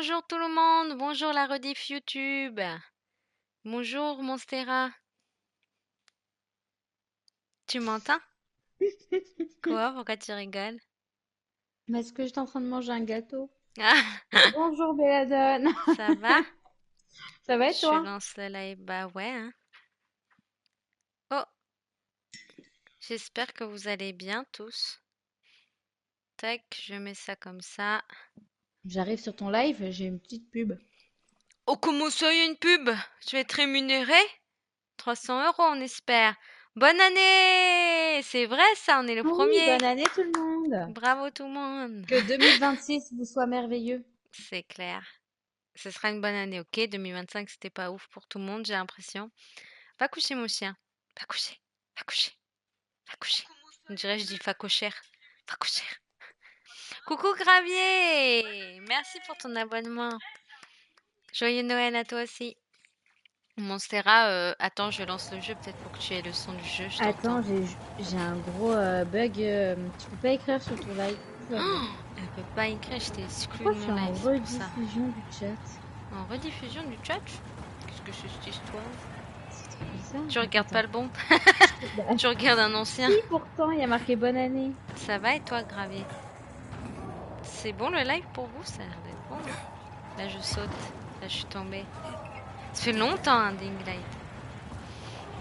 bonjour tout le monde, bonjour la rediff YouTube, bonjour Monstera, tu m'entends? Quoi? Pourquoi tu rigoles? Parce que j'étais en train de manger un gâteau. Ah, Bonjour Belladone. ça va? Ça va et Je toi? lance le live, bah ouais, hein. Oh, j'espère que vous allez bien tous. Tac, je mets ça comme ça. J'arrive sur ton live, j'ai une petite pub. Oh, comment ça, il y a une pub? Je vais être rémunéré? 300 € on espère. Bonne année! C'est vrai ça, on est le Oui, premier. bonne année tout le monde. Bravo tout le monde. Que 2026 vous soit merveilleux. C'est clair. Ce sera une bonne année, ok? 2025, c'était pas ouf pour tout le monde, j'ai l'impression. Va coucher, mon chien. Va coucher. Va coucher. Va coucher. On dirait que je dis va cocher. Va coucher. Coucou, Gravier! Merci pour ton abonnement. Joyeux Noël à toi aussi. Monstera, attends, je lance le jeu, peut-être pour que tu aies le son du jeu, je t'entends. Attends, j'ai un gros bug. Tu peux pas écrire sur ton live. Tout va bien. Oh, elle peut pas écrire, je t'ai exclu Pourquoi de c'est mon live, en c'est pour ça. rediffusion du chat? En rediffusion du chat? Qu'est-ce que c'est cette histoire? C'est trop bizarre. Tu regardes pas Attends. le bon? Bah, Tu regardes un ancien? si, pourtant, il y a marqué bonne année. Ça va et toi, Gravier? C'est bon le live pour vous? Ça a l'air d'être bon, non? Là, je saute. Là, je suis tombée. Ça fait longtemps un ding light.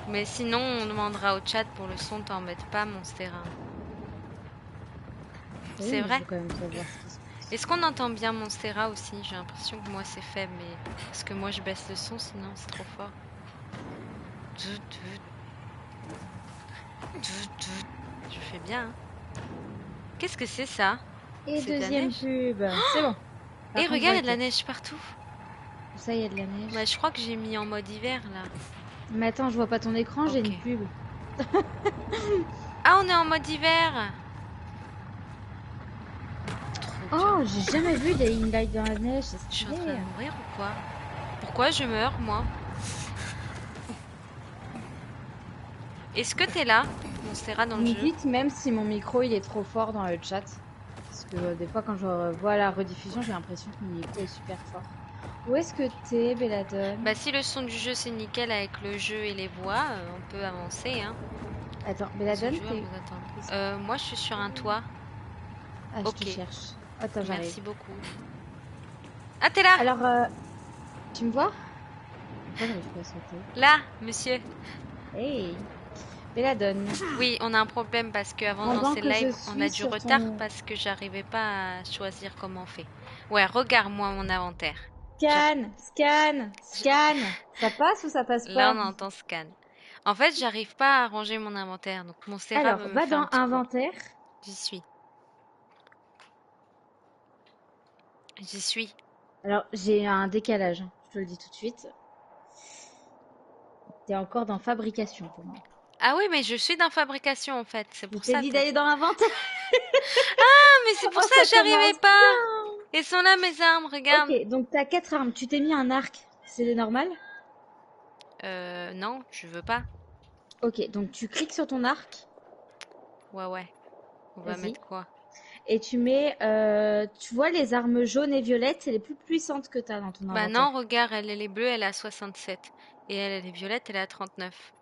Mais sinon, on demandera au chat pour le son, t'embête pas, Monstera. Oui, C'est mais je vrai? veux quand même savoir ce qui se passe. Est-ce qu'on entend bien Monstera aussi? J'ai l'impression que moi c'est faible, mais parce que moi je baisse le son, sinon c'est trop fort. Tout, tout, tout, tout. Je fais bien, hein. Qu'est-ce que c'est ça? Et C'est de la deuxième neige? pub. C'est bon. Et Par contre, je regarde, il vois y a de la que neige partout. ça, il y a de la neige. Bah, je crois que j'ai mis en mode hiver là. Mais attends, je vois pas ton écran, j'ai Ok. une pub. Ah, on est en mode hiver! Trop bien. Oh, j'ai jamais vu des Light dans la neige, c'est Je suis en train stylé. de mourir ou quoi? Pourquoi je meurs, moi? Est-ce que t'es là, Monstera, dans Vous le me jeu? dites même si mon micro il est trop fort dans le chat. Parce que des fois quand je vois la rediffusion, j'ai l'impression que mon micro est super fort. Où est-ce que t'es, Belladone? Bah, si le son du jeu c'est nickel avec le jeu et les voix, on peut avancer, hein. Attends, Les autres Belladone, joueurs t'es... vous attendent. Moi, je suis sur un toit. Ah, je te Ok, cherche. Attends, j'arrive. merci beaucoup. Ah, t'es là! Alors, tu me vois? Pourquoi j'arrive pas à sauter? Là, monsieur. Hey, Belladone. Oui, on a un problème parce qu'avant de Pendant lancer le que je live, on a suis du sur retard ton... parce que j'arrivais pas à choisir comment on fait. Ouais, regarde-moi mon inventaire. J'arri- Scan, scan, j'- scan. Ça passe ou ça passe Là, pas? on entend scan. En fait, j'arrive pas à ranger mon inventaire, donc mon Sera Alors, veut me va faire un dans petit cours. inventaire. J'y suis. J'y suis. Alors, j'ai un décalage, hein, je te le dis tout de suite. T'es encore dans fabrication pour moi. Ah oui, mais je suis dans fabrication en fait. C'est Je pour t'ai ça dit peut-être. d'aller dans inventaire. Ah, mais c'est pour Oh, ça ça que j'arrivais commence pas. bien. Elles sont là mes armes, regarde. Ok, donc t'as 4 armes. Tu t'es mis un arc. C'est normal? Non, je veux pas. Ok, donc tu cliques sur ton arc. Ouais, ouais. On va Vas-y. mettre quoi? Et tu mets... tu vois les armes jaunes et violettes, c'est les plus puissantes que t'as dans ton Bah inventaire. non, regarde, elle est bleue, elle est à 67. Et elle est violette, elle est à 39.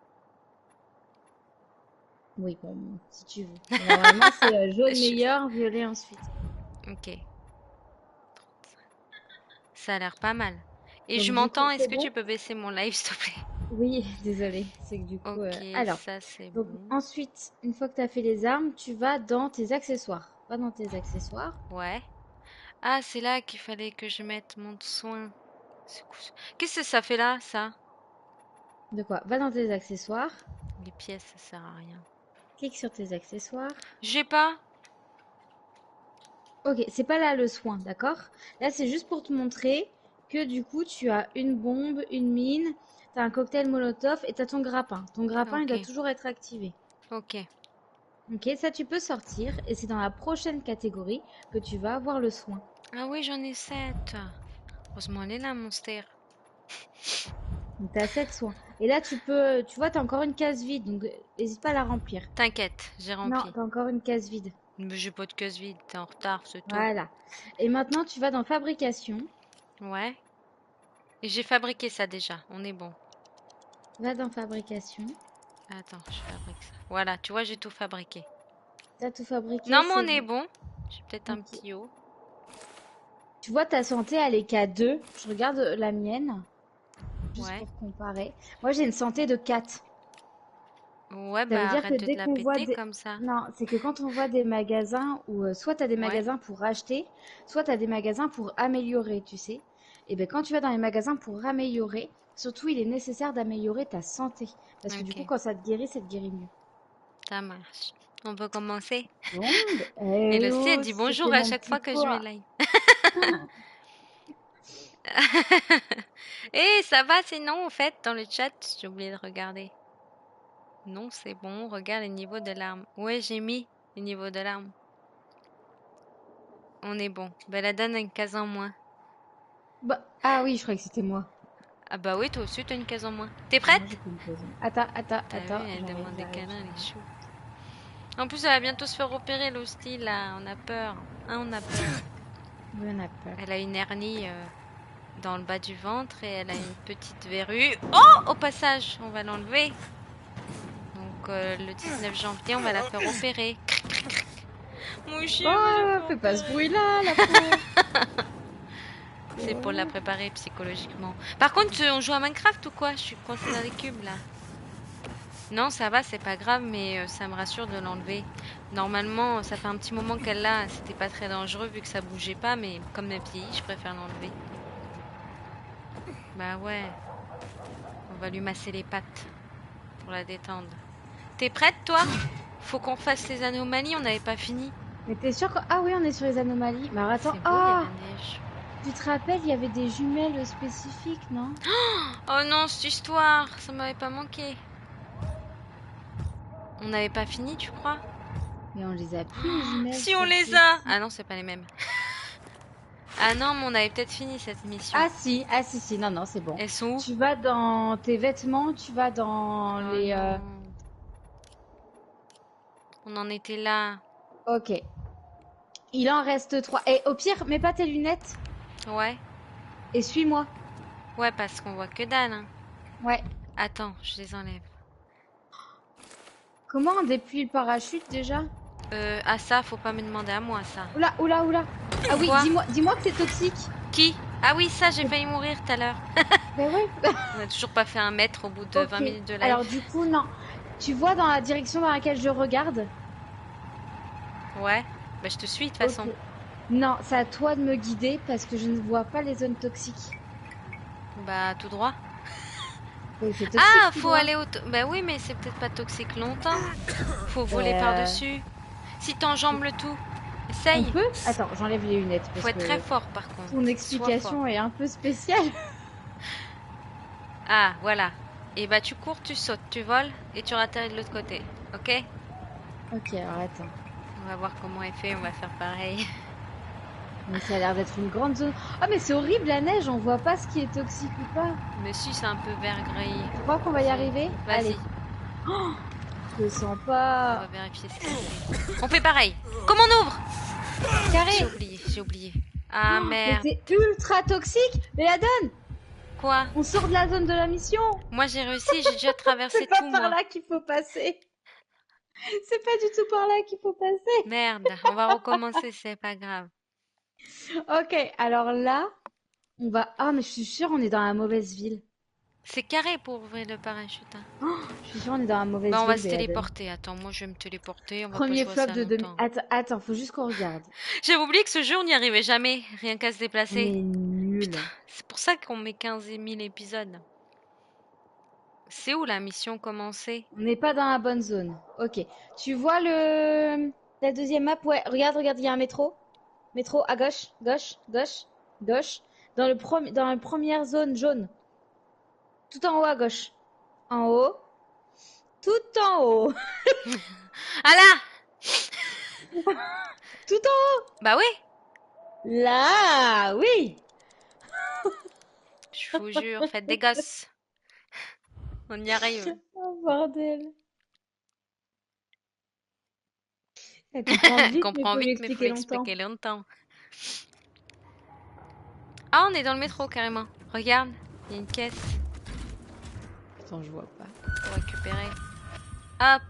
Oui, bon, si tu veux. Mais normalement, c'est jaune Je- meilleur, violet ensuite. Ok, ça a l'air pas mal. Et Donc je du coup, m'entends, est-ce c'est que bon? tu peux baisser mon live, s'il te plaît? Oui, désolée. C'est que du coup... Ok, Alors, ça c'est donc bon. ensuite, une fois que tu as fait les armes, tu vas dans tes accessoires. Va dans tes accessoires. Ouais. Ah, c'est là qu'il fallait que je mette mon soin. Qu'est-ce que ça fait là, ça? De quoi? Va dans tes accessoires. Les pièces, ça sert à rien. Clique sur tes accessoires. J'ai pas. Ok, c'est pas là le soin, d'accord? Là, c'est juste pour te montrer que du coup, tu as une bombe, une mine, tu as un cocktail Molotov et tu as ton grappin. Ton grappin, il Ok, doit toujours être activé. ok. Ok, ça tu peux sortir et c'est dans la prochaine catégorie que tu vas avoir le soin. Ah oui, j'en ai 7. Heureusement, elle est là, monster. Donc tu as 7 soins. Et là, tu peux, tu vois, tu as encore une case vide, donc n'hésite pas à la remplir. T'inquiète, j'ai Non, rempli. tu as encore une case vide. Mais j'ai pas de case vide, t'es en retard, c'est tout. Voilà. Et maintenant, tu vas dans fabrication. Ouais. Et j'ai fabriqué ça déjà. On est bon. Va dans fabrication. Attends, je fabrique ça. Voilà, tu vois, j'ai tout fabriqué. T'as tout fabriqué, Non, mais c'est on est bon. bon. J'ai peut-être un Ok. petit haut. Tu vois, ta santé, elle est qu'à 2. Je regarde la mienne, juste Ouais. pour comparer. Moi, j'ai une santé de 4. Ouais, Ça veut bah dire que arrête de te dès la qu'on voit péter des... comme ça. Non, c'est que quand on voit des magasins où soit tu as des Ouais. magasins pour acheter, soit tu as des magasins pour améliorer, tu sais. Et bien quand tu vas dans les magasins pour améliorer, surtout il est nécessaire d'améliorer ta santé. Parce que du coup, Ok, quand ça te guérit mieux. ça marche. On peut commencer. Bon, Et eh Lucie, elle oh, dit c'était bonjour à mon chaque petit fois que je mets poids. live. Eh, ça va sinon, en fait, dans le chat, j'ai oublié de regarder. Non, c'est bon, regarde les niveaux de larmes. Ouais, j'ai mis les niveaux de larmes. On est bon. Ben, la donne a une case en moins. Bah, ah oui, je croyais que c'était moi. Ah bah oui, toi aussi, t'as une case en moins. T'es Ah, moi, prête? j'ai fait une pause. Attends, attends, T'as vu, attends, elle j'arrive, demande des j'arrive, câlins, elle est j'arrive. chou. En plus, elle va bientôt se faire opérer, l'hostie, là. On a peur. Hein, on a peur. Oui, on a peur. Elle a une hernie dans le bas du ventre et elle a une petite verrue. Oh, au passage, on va l'enlever. Donc, le 19 janvier, on va la faire opérer. Mon chien va la Oh, faire fais pas ce opérer. bruit-là, la pauvre. C'est pour la Ouais. préparer psychologiquement. Par contre, on joue à Minecraft ou quoi? Je suis coincée dans les cubes là. Non, ça va, c'est pas grave, mais ça me rassure de l'enlever. Normalement, ça fait un petit moment qu'elle l'a, c'était pas très dangereux vu que ça bougeait pas, mais comme elle vieillit, je préfère l'enlever. Bah ouais, on va lui masser les pattes pour la détendre. T'es prête, toi? Faut qu'on fasse les anomalies, on n'avait pas fini. Mais t'es sûr que... Ah oui, on est sur les anomalies. Mais alors, attends. C'est beau, il y a Ah, la neige. tu te rappelles, il y avait des jumelles spécifiques, non? Oh non, cette histoire, ça m'avait pas manqué. On n'avait pas fini, tu crois? Mais on les a plus, les jumelles Si on sur les a! celle-ci. Ah non, c'est pas les mêmes. Ah non, mais on avait peut-être fini cette mission. Ah si, si, non, non, c'est bon. Elles sont où? Tu vas dans tes vêtements, tu vas dans Oh les... non. On en était là. Ok. Il en reste 3. Et au pire, mets pas tes lunettes Ouais. et suis-moi. Ouais, parce qu'on voit que dalle, hein. Ouais. Attends, je les enlève. Comment on déplie le parachute déjà? Ah ça, faut pas me demander à moi, ça. Oula, oula, oula. Ah oui, Quoi? dis-moi que c'est toxique. Qui? Ah oui, ça, j'ai failli mourir tout à l'heure. Ben ouais. On a toujours pas fait un mètre au bout de 20 Ok. minutes de live. Alors du coup, non. Tu vois dans la direction dans laquelle je regarde? Ouais. Bah, je te suis, de toute Ok. façon. Non, c'est à toi de me guider parce que je ne vois pas les zones toxiques. Bah, tout droit. Oui, c'est toxique Ah, tout faut droit. aller au... Bah oui, mais c'est peut-être pas toxique longtemps. Faut voler Euh, par-dessus. Si t'enjambes le tout. on Essaye. peut? Attends, j'enlève les lunettes Faut parce être très que fort, par contre. ton Sois fort. explication est un peu spéciale. Ah, voilà. Et bah, tu cours, tu sautes, tu voles et tu atterris de l'autre côté. Ok? Ok, alors attends. On va voir comment elle fait, on va faire pareil. Mais ça a l'air d'être une grande zone. Ah, mais c'est horrible la neige, on voit pas ce qui est toxique ou pas. Mais si, c'est un peu vert gris. Tu crois qu'on va y Si. arriver? Allez. Vas-y, Oh, je le sens on pas. va vérifier ce qu'il fait. On fait pareil. Comment on ouvre? J'ai Carré. oublié, j'ai oublié. Ah Mais merde. c'est ultra toxique. Mais la donne. Quoi? On sort de la zone de la mission. Moi j'ai réussi, j'ai déjà traversé C'est pas tout par moi. là qu'il faut passer. C'est pas du tout par là qu'il faut passer. Merde, on va recommencer, c'est pas grave. Ok, alors là, on va. Ah, mais je suis sûre, on est dans la mauvaise ville. C'est carré pour ouvrir le parachute, hein. Je suis sûre, on est dans la Bah mauvaise on va ville, se Béadone. téléporter. Attends, moi je vais me téléporter, on va pas Premier jouer à flop ça de 2000. longtemps. Attends, attends, faut juste qu'on regarde. J'avais oublié que ce jeu on n'y arrivait jamais, rien qu'à se On déplacer. est Putain, nul. c'est pour ça qu'on met 15 000 épisodes. C'est où la mission commencée? On n'est pas dans la bonne zone. Ok. Tu vois la deuxième map? Ouais, regarde, regarde, il y a un métro. Métro à gauche, gauche, gauche, gauche. Dans la première zone jaune. Tout en haut à gauche. En haut. Tout en haut. Ah là! Tout en Bah oui, haut. Là, oui. je vous jure, faites des gosses. On y arrive. Oh, bordel. Elle comprend vite, mais Comprends faut lui vite, mais faut expliquer longtemps. l'expliquer longtemps. Ah, on est dans le métro carrément. Regarde, il y a une caisse Attends, je vois pas. pour récupérer. Hop.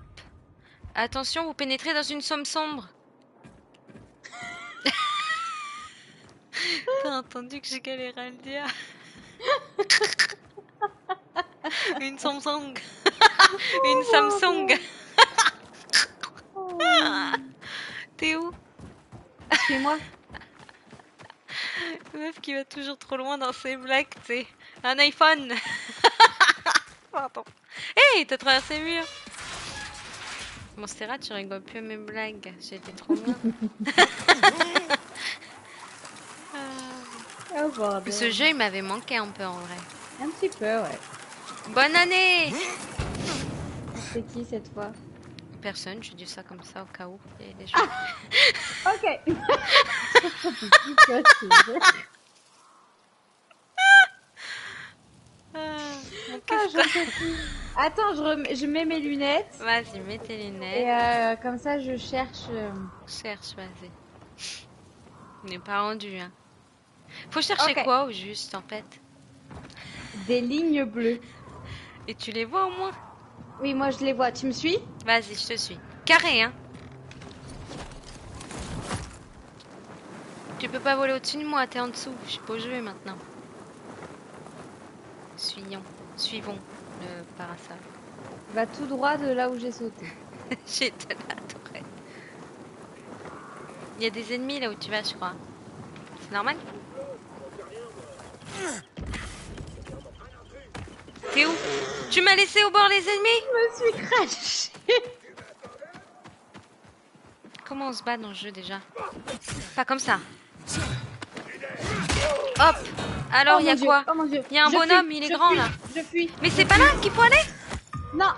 Attention, vous pénétrez dans une somme sombre. T'as entendu que j'ai galéré à le dire. Une Samsung. Une Samsung. T'es où? Suis-moi. Meuf qui va toujours trop loin dans ses blagues, tu sais. Un iPhone. Pardon. Hey, t'as traversé le mur. Monstera, tu rigoles plus à mes blagues. J'ai été trop loin. Oh bordel. Ce jeu, il m'avait manqué un peu en vrai. Un petit peu, ouais. Bonne année! C'est qui cette fois? Personne, je dis ça comme ça au cas où il y a des choses. Ok. Mon Ah, j'en peux plus. Attends, je mets mes lunettes. Vas-y, mets tes Et lunettes. comme ça, je cherche. Cherche, vas-y. On n'est pas rendu, hein. Faut chercher Ok. quoi au juste, en fait? Des lignes bleues. Et tu les vois au moins? Oui, moi je les vois. Tu me suis? Vas-y, je te suis. Carré, hein? Tu peux pas voler au-dessus de moi, t'es en dessous. Je suis pas au jeu maintenant. Suivons le parasol. Va tout droit de là où j'ai sauté. J'ai de la tourette. Il y a des ennemis là où tu vas, je crois. C'est normal? T'es où? Tu m'as laissé au bord les ennemis? Je me suis crashée. Comment on se bat dans le jeu déjà? Pas comme ça. Hop! Alors, il y a quoi? Oh mon Dieu. Il y a un bonhomme, il est grand là. Je fuis. Mais c'est pas là qu'il faut aller? Non,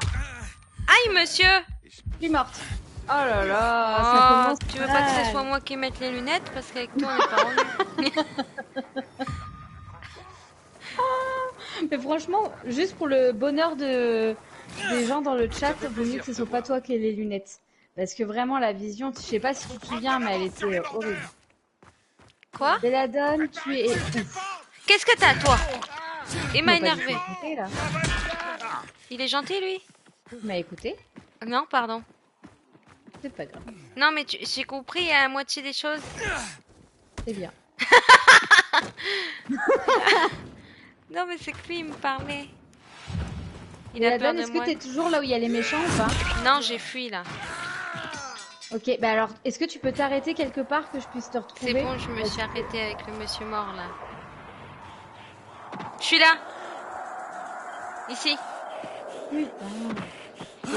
Aïe, monsieur! je suis morte. Oh là là, ça Oh, commence tu veux pas que ce mal. soit moi qui mette les lunettes? Parce qu'avec toi, on n'est pas rendu. Mais franchement, juste pour le bonheur des gens dans le chat, vaut mieux que ce soit pas toi qui aies les lunettes. Parce que vraiment, la vision, je sais pas si tu te souviens, mais elle était horrible. Quoi? Belladone, tu es ouf. Qu'est-ce que t'as, toi? Il m'a Tu m'as pas énervé. écouté, là. Il est gentil, lui? Tu m'as écouté? Non, pardon. C'est pas grave. Non, mais j'ai compris à la moitié des choses. C'est bien. Non, mais c'est que lui, il me parlait. Il a peur Belladone, de est-ce moi. que t'es toujours là où il y a les méchants ou pas? Non, j'ai fui, là. Ok, bah alors, est-ce que tu peux t'arrêter quelque part que je puisse te retrouver? C'est bon, je me suis arrêtée avec le monsieur mort, là. Je suis là. Ici. Putain.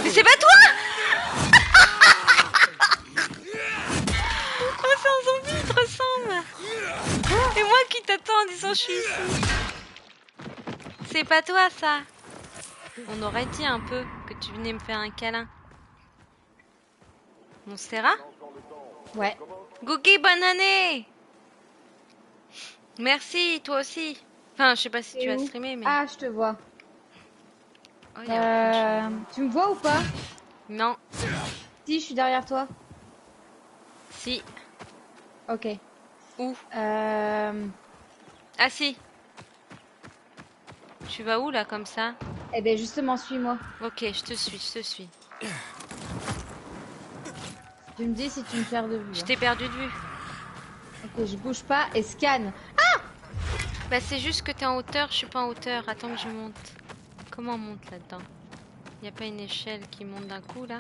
Mais c'est pas toi! Oh, c'est un zombie, il te ressemble. Et moi qui t'attends en disant je suis ici. C'est pas toi, ça. On aurait dit un peu que tu venais me faire un câlin. Monstera? Ouais. Googie, bonne année! Merci, toi aussi. Enfin, je sais pas si tu as streamé, mais... Ah, je te vois. Oh, y a aucune Tu me vois ou pas? chose. Non. Si, je suis derrière toi. Si. Ok. Où? Euh... Ah si. Tu vas où, là, comme ça? Eh ben justement, suis-moi. Ok, je te suis, je te suis. Tu me dis si tu me perds de vue. Je hein. t'ai perdu de vue. Ok, je bouge pas et scanne. Bah c'est juste que t'es en hauteur, je suis pas en hauteur. Attends que je monte. Comment on monte là-dedans? Y a pas une échelle qui monte d'un coup là?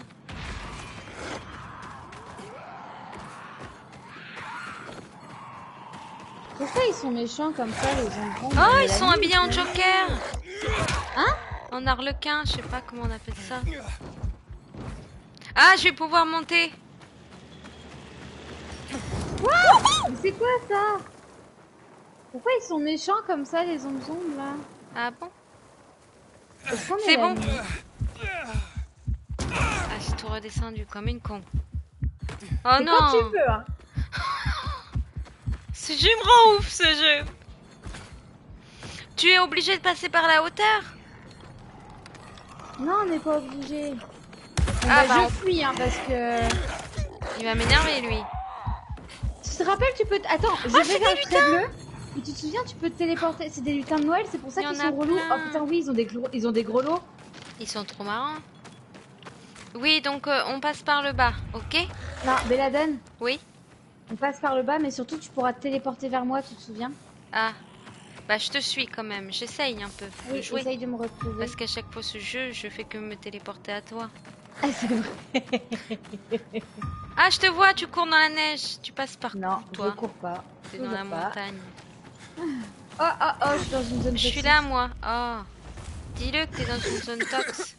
Pourquoi ils sont méchants comme ça, les enfants? Oh, ils sont habillés en Joker! Hein? En arlequin, je sais pas comment on appelle ça. Ah, je vais pouvoir monter! Mais c'est quoi ça? Pourquoi ils sont méchants comme ça, les zombies là? Ah bon? Est-ce qu'on est C'est la bon. nuit? Ah, j'ai tout redescendu comme une con. Oh C'est non! quand tu peux, hein. Ce jeu me rend ouf, ce jeu! Tu es obligé de passer par la hauteur? Non, on n'est pas obligé. Ah, Bah, bah, je fuis, hein, parce que... Il va m'énerver, lui. Tu te rappelles, tu peux... Attends, je Oh, vais c'est vers des le trait bleu. Et tu te souviens, tu peux te téléporter. C'est des lutins de Noël, c'est pour ça Il y qu'ils en a sont relous. Oh plein. putain, oui, ils ont des gros lots. Ils sont trop marrants. Oui, donc on passe par le bas, ok? Non, Beladen, Oui? on passe par le bas, mais surtout tu pourras te téléporter vers moi, tu te souviens? Ah, bah je te suis quand même. J'essaye un peu de Oui, jouer. essaye de me retrouver. Parce qu'à chaque fois ce jeu, je fais que me téléporter à toi. Ah, c'est vrai. Ah, je te vois, tu cours dans la neige. Tu passes par Non, où, je toi? cours pas. T'es dans Toujours la pas. montagne. Oh, oh, oh, je suis dans une zone Je suis toxique. là, moi. Oh, dis-le que t'es dans une zone tox.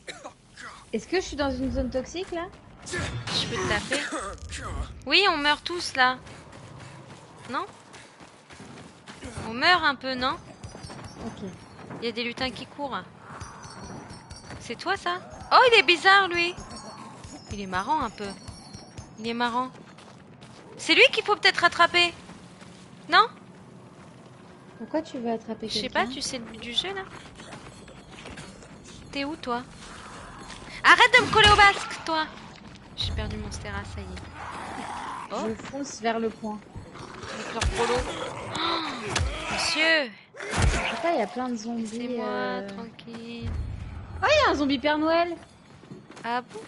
Est-ce que je suis dans une zone toxique là? Je peux te taper. Oui, on meurt tous là. Non? On meurt un peu, non? Ok. Il y a des lutins qui courent. C'est toi ça? Oh, il est bizarre lui. Il est marrant un peu. Il est marrant. C'est lui qu'il faut peut-être rattraper. Non? Pourquoi tu veux attraper Je sais pas, quelqu'un? tu sais le but du jeu là? T'es où toi? Arrête de me coller au basque, toi! J'ai perdu mon stéra, ça y est. Oh, Je fonce vers le point. avec leur gros lot. Oh, monsieur! Pourquoi il y a plein de zombies C'est moi, tranquille. Oh, il y a un zombie Père Noël! Ah bon?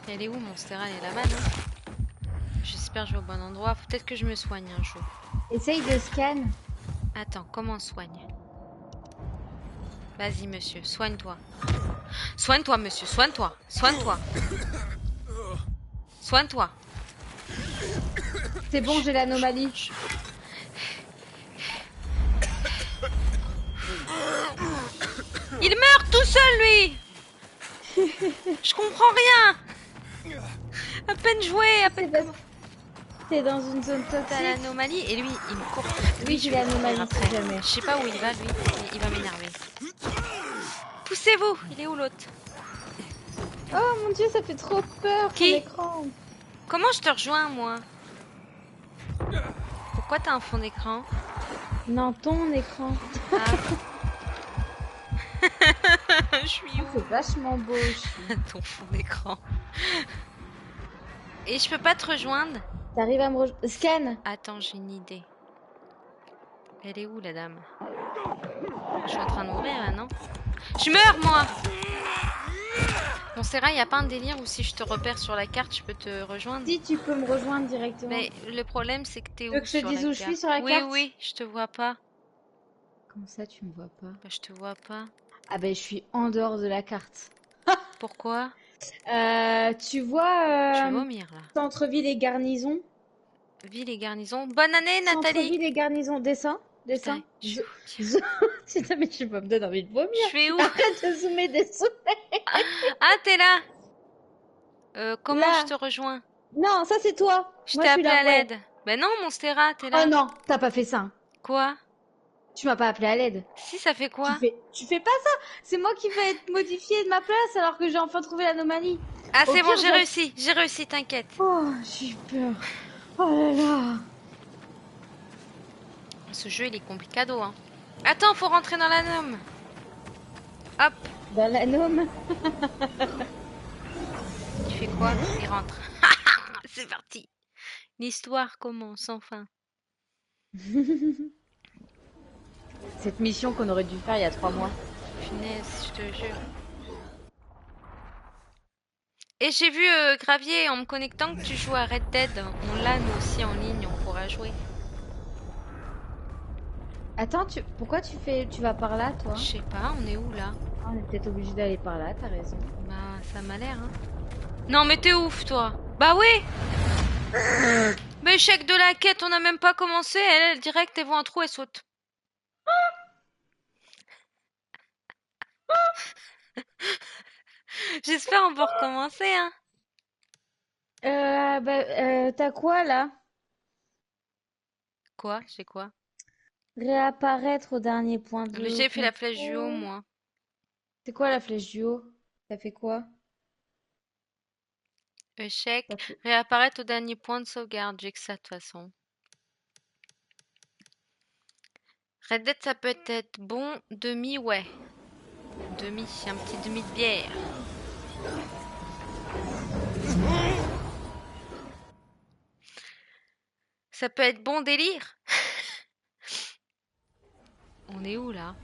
Elle est où mon stéra? Elle est là-bas, non? J'espère que je vais au bon endroit. Faut peut-être que je me soigne un jour. Essaye de scan. Attends, comment on soigne? Vas-y, monsieur, soigne-toi. Soigne-toi, monsieur, soigne-toi. Soigne-toi. Soigne-toi. C'est bon, j'ai l'anomalie. Il meurt tout seul, lui! Je comprends rien! À peine joué, à peine comment... T'es dans une zone T'as toxique. l'anomalie et lui, il me court. Oui, Je j'ai vais le courir l'anomalie après. si jamais. Je sais pas où il va, lui, mais il va m'énerver. Poussez-vous! Il est où l'autre? Oh mon dieu, ça fait trop peur ton Qui? écran. Comment je te rejoins, moi? Pourquoi t'as un fond d'écran? Non, ton écran. Ah. Je suis Oh, où? c'est vachement beau. Ton fond d'écran. Et je peux pas te rejoindre? T'arrives à me rejoindre? Scan. Attends, j'ai une idée. Elle est où, la dame? Je suis en train de mourir, là, non? Je meurs, moi! Bon, c'est vrai, y a pas un délire où si je te repère sur la carte, je peux te rejoindre? Si tu peux me rejoindre directement. Mais le problème, c'est que t'es Tu veux où que je te sur dise la où je carte? suis sur la Oui, carte? oui, je te vois pas. Comment ça, tu me vois pas? Bah, je te vois pas. Ah ben, je suis en dehors de la carte. Pourquoi? Tu vois Je vais vomir, là. centre-ville et garnison? Ville et garnison. Bonne année, Nathalie! Centre-ville et garnison. Descends, Putain, descends. je vais où, tiens? Putain, mais tu vas me donner envie de vomir. Je vais où? Arrête de zoomer des sous. Ah, t'es là! Comment je Là. te rejoins? Non, ça c'est toi. Je Moi t'ai je suis appelé là, à ouais. l'aide. Ben non, mon Stéra, t'es Oh là. non, t'as pas fait ça. Quoi? Tu m'as pas appelé à l'aide. Si, ça fait quoi? Tu fais pas ça. C'est moi qui vais être modifiée de ma place alors que j'ai enfin trouvé l'anomalie. Ah, Au c'est bon, pire, j'ai réussi, t'inquiète. Oh, j'ai peur. Oh là là. Ce jeu, il est complicado, hein. Attends, faut rentrer dans la norme. Hop, Dans la gnome. il fait quoi? Il rentre. C'est parti. L'histoire commence, enfin. Cette mission qu'on aurait dû faire il y a 3 mois. Punaise, je te jure. Et j'ai vu, Gravier, en me connectant, que tu joues à Red Dead. On l'a, nous aussi, en ligne, on pourra jouer. Attends, pourquoi tu vas par là, toi? Je sais pas, on est où, là? Ah, on est peut-être obligé d'aller par là, t'as raison. Bah, ça m'a l'air, hein. Non, mais t'es ouf, toi. Bah oui. Mais échec de la quête, on n'a même pas commencé. Elle, direct, elle voit un trou, elle saute. J'espère on peut recommencer, hein. T'as quoi là? Quoi? J'ai quoi? Réapparaître au dernier point de J'ai fait la flèche du haut, contrôle. moi. C'est quoi la flèche du haut? Ça fait quoi? Échec. Ça fait- Réapparaître au dernier point de sauvegarde. J'ai que ça, de toute façon. Red Dead, ça peut être bon. Demi, ouais. Demi, un petit demi de bière. Ça peut être bon délire. On est où là?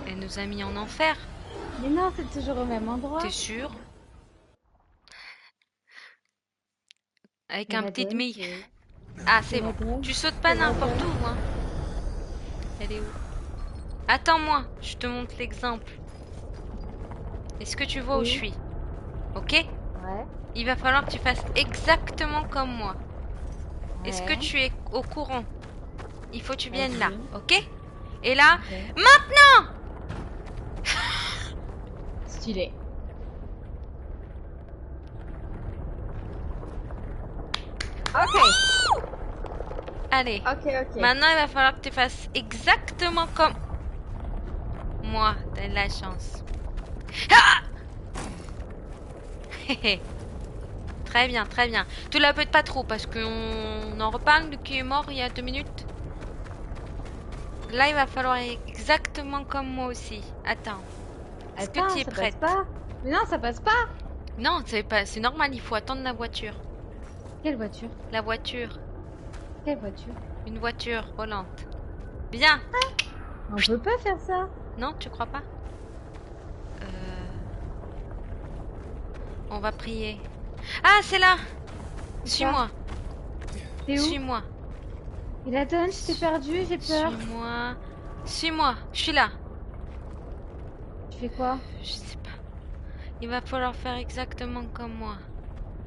Elle nous a mis en enfer. Mais non, c'est toujours au même endroit. T'es sûr? Avec un petit Belladone, demi. c'est où? Ah, c'est bon. Belladone, Tu sautes pas n'importe Belladone. où, hein. Elle est où? Attends-moi, je te montre l'exemple. Est-ce que tu vois où je Oui. suis? Ok? Ouais. Il va falloir que tu fasses exactement comme moi. Est-ce que Ouais. tu es au courant? Il faut que tu viennes là, Vas-y. ok? Et là, Ok. maintenant! Stylé. Ok. Allez. Ok. Maintenant, il va falloir que tu fasses exactement comme moi. T'as de la chance. Ah! Très bien, très bien. Tu la pètes pas trop parce qu'on en reparle de qui est mort il y a 2 minutes. Là, il va falloir exactement comme moi aussi. Attends. Est-ce que tu Attends, es ça passe prête? pas. Mais non, ça passe pas. Non, c'est normal, il faut attendre la voiture. Quelle voiture? La voiture. Quelle voiture? Une voiture volante. Viens! On peut pas faire ça. Non, tu crois pas? On va prier. Ah, c'est là! Suis-moi. T'es où? Suis-moi. Belladone, je t'ai perdu, j'ai peur. Suis-moi. Suis-moi. Je suis là. Tu fais quoi? Je sais pas. Il va falloir faire exactement comme moi.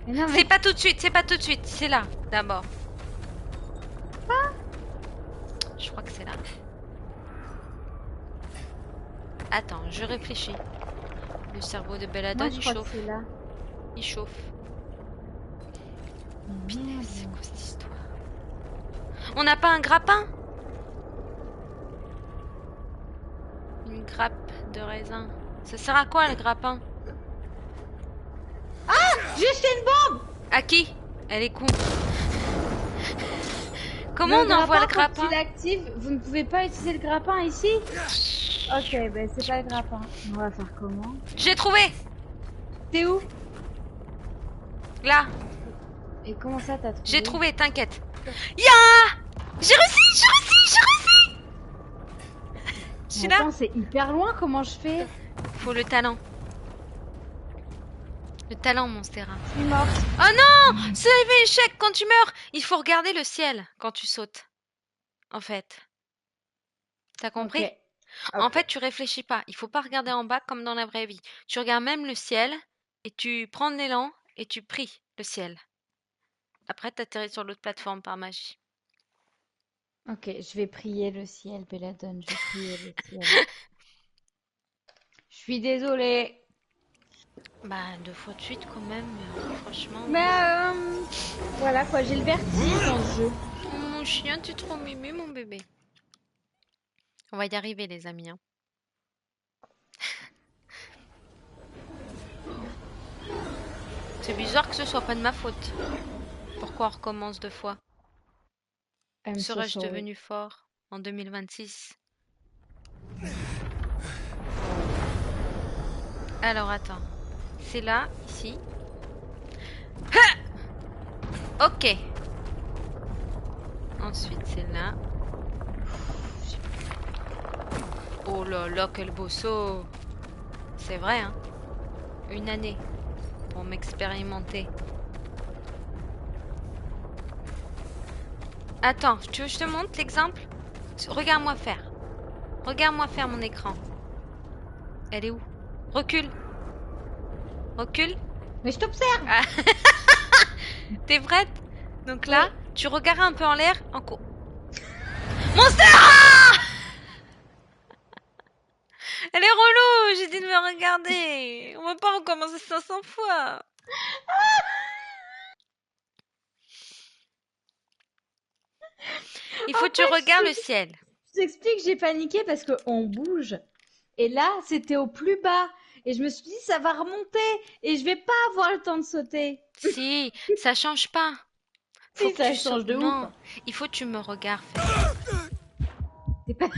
Mais non, mais C'est pas tout de suite, c'est pas tout de suite. C'est là, d'abord. Je crois que c'est là. Attends, je réfléchis. Le cerveau de moi Belladone, je il crois que chauffe. c'est là. Il chauffe. Putain, c'est quoi cette histoire? On n'a pas un grappin? Une grappe de raisin. Ça sert à quoi le grappin? J'ai jeté une bombe. À qui? Elle est con. Comment on Le envoie le Quand grappin? tu l'actives, vous ne pouvez pas utiliser le grappin ici? Ok, ben c'est pas le grappin. On va faire comment? J'ai trouvé! T'es où? Là, Et comment ça t'as trouvé? j'ai trouvé, t'inquiète. Ya! J'ai réussi! Je suis Mais là. attends, c'est hyper loin, comment je fais? Faut le talent. Le talent, Monstera. Je suis morte. Oh non! C'est échec quand tu meurs! Il faut regarder le ciel quand tu sautes. En fait. T'as Ok. compris? En fait, tu réfléchis pas. Il faut pas regarder en bas comme dans la vraie vie. Tu regardes même le ciel et tu prends de l'élan et tu pries le ciel. Après, t'atterris sur l'autre plateforme par magie. Ok, je vais prier le ciel, Belladone, je vais prier le ciel. Je suis désolée. Bah, 2 fois de suite quand même, franchement. Mais voilà quoi, j'ai le vertige dans le jeu. Mon chien, tu es trop mimi, mon bébé. On va y arriver, les amis, hein. C'est bizarre que ce soit pas de ma faute. Pourquoi on recommence 2 fois? I'm so Serais-je sorry. devenu fort en 2026? Alors attends. C'est là, ici. Ah! Ok. Ensuite, c'est là. Oh là là, quel beau saut! C'est vrai, hein? Une année pour m'expérimenter. Attends, tu veux que je te montre l'exemple? Regarde-moi faire. Regarde-moi faire mon écran. Elle est où? Recule. Recule. Mais je t'observe. Ah. T'es prête? Donc là, Oui. tu regardes un peu en l'air. Monster! Elle est relou! J'ai dit de me regarder. On va pas recommencer 500 fois. Il faut que tu regardes le ciel. Je t'explique, j'ai paniqué parce qu'on bouge. Et là, c'était au plus bas. Et je me suis dit, ça va remonter. Et je vais pas avoir le temps de sauter. Si, ça change pas. Faut Si, que ça tu change sautes. de ouf. Non, il faut que tu me regardes faire. T'es pas...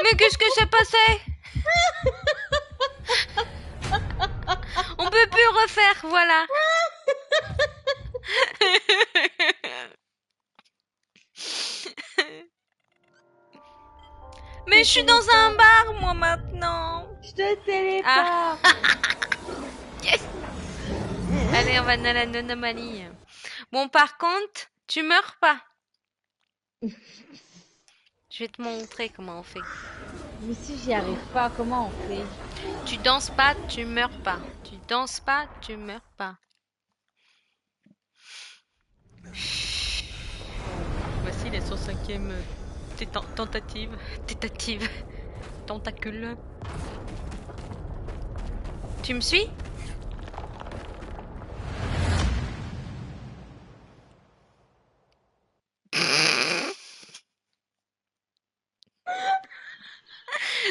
Mais qu'est-ce que c'est passé? On peut plus refaire, voilà. Mais je suis dans un bar, moi, maintenant. Je te téléporte. Ah. Yes. Allez, on va dans la anomalie. Bon, par contre, tu meurs pas. Je vais te montrer comment on fait. Mais si j'y arrive pas, comment on fait? Tu danses pas, tu meurs pas. Tu danses pas, tu meurs pas. Voici les 105e tentative. Tentacule. Tu me suis?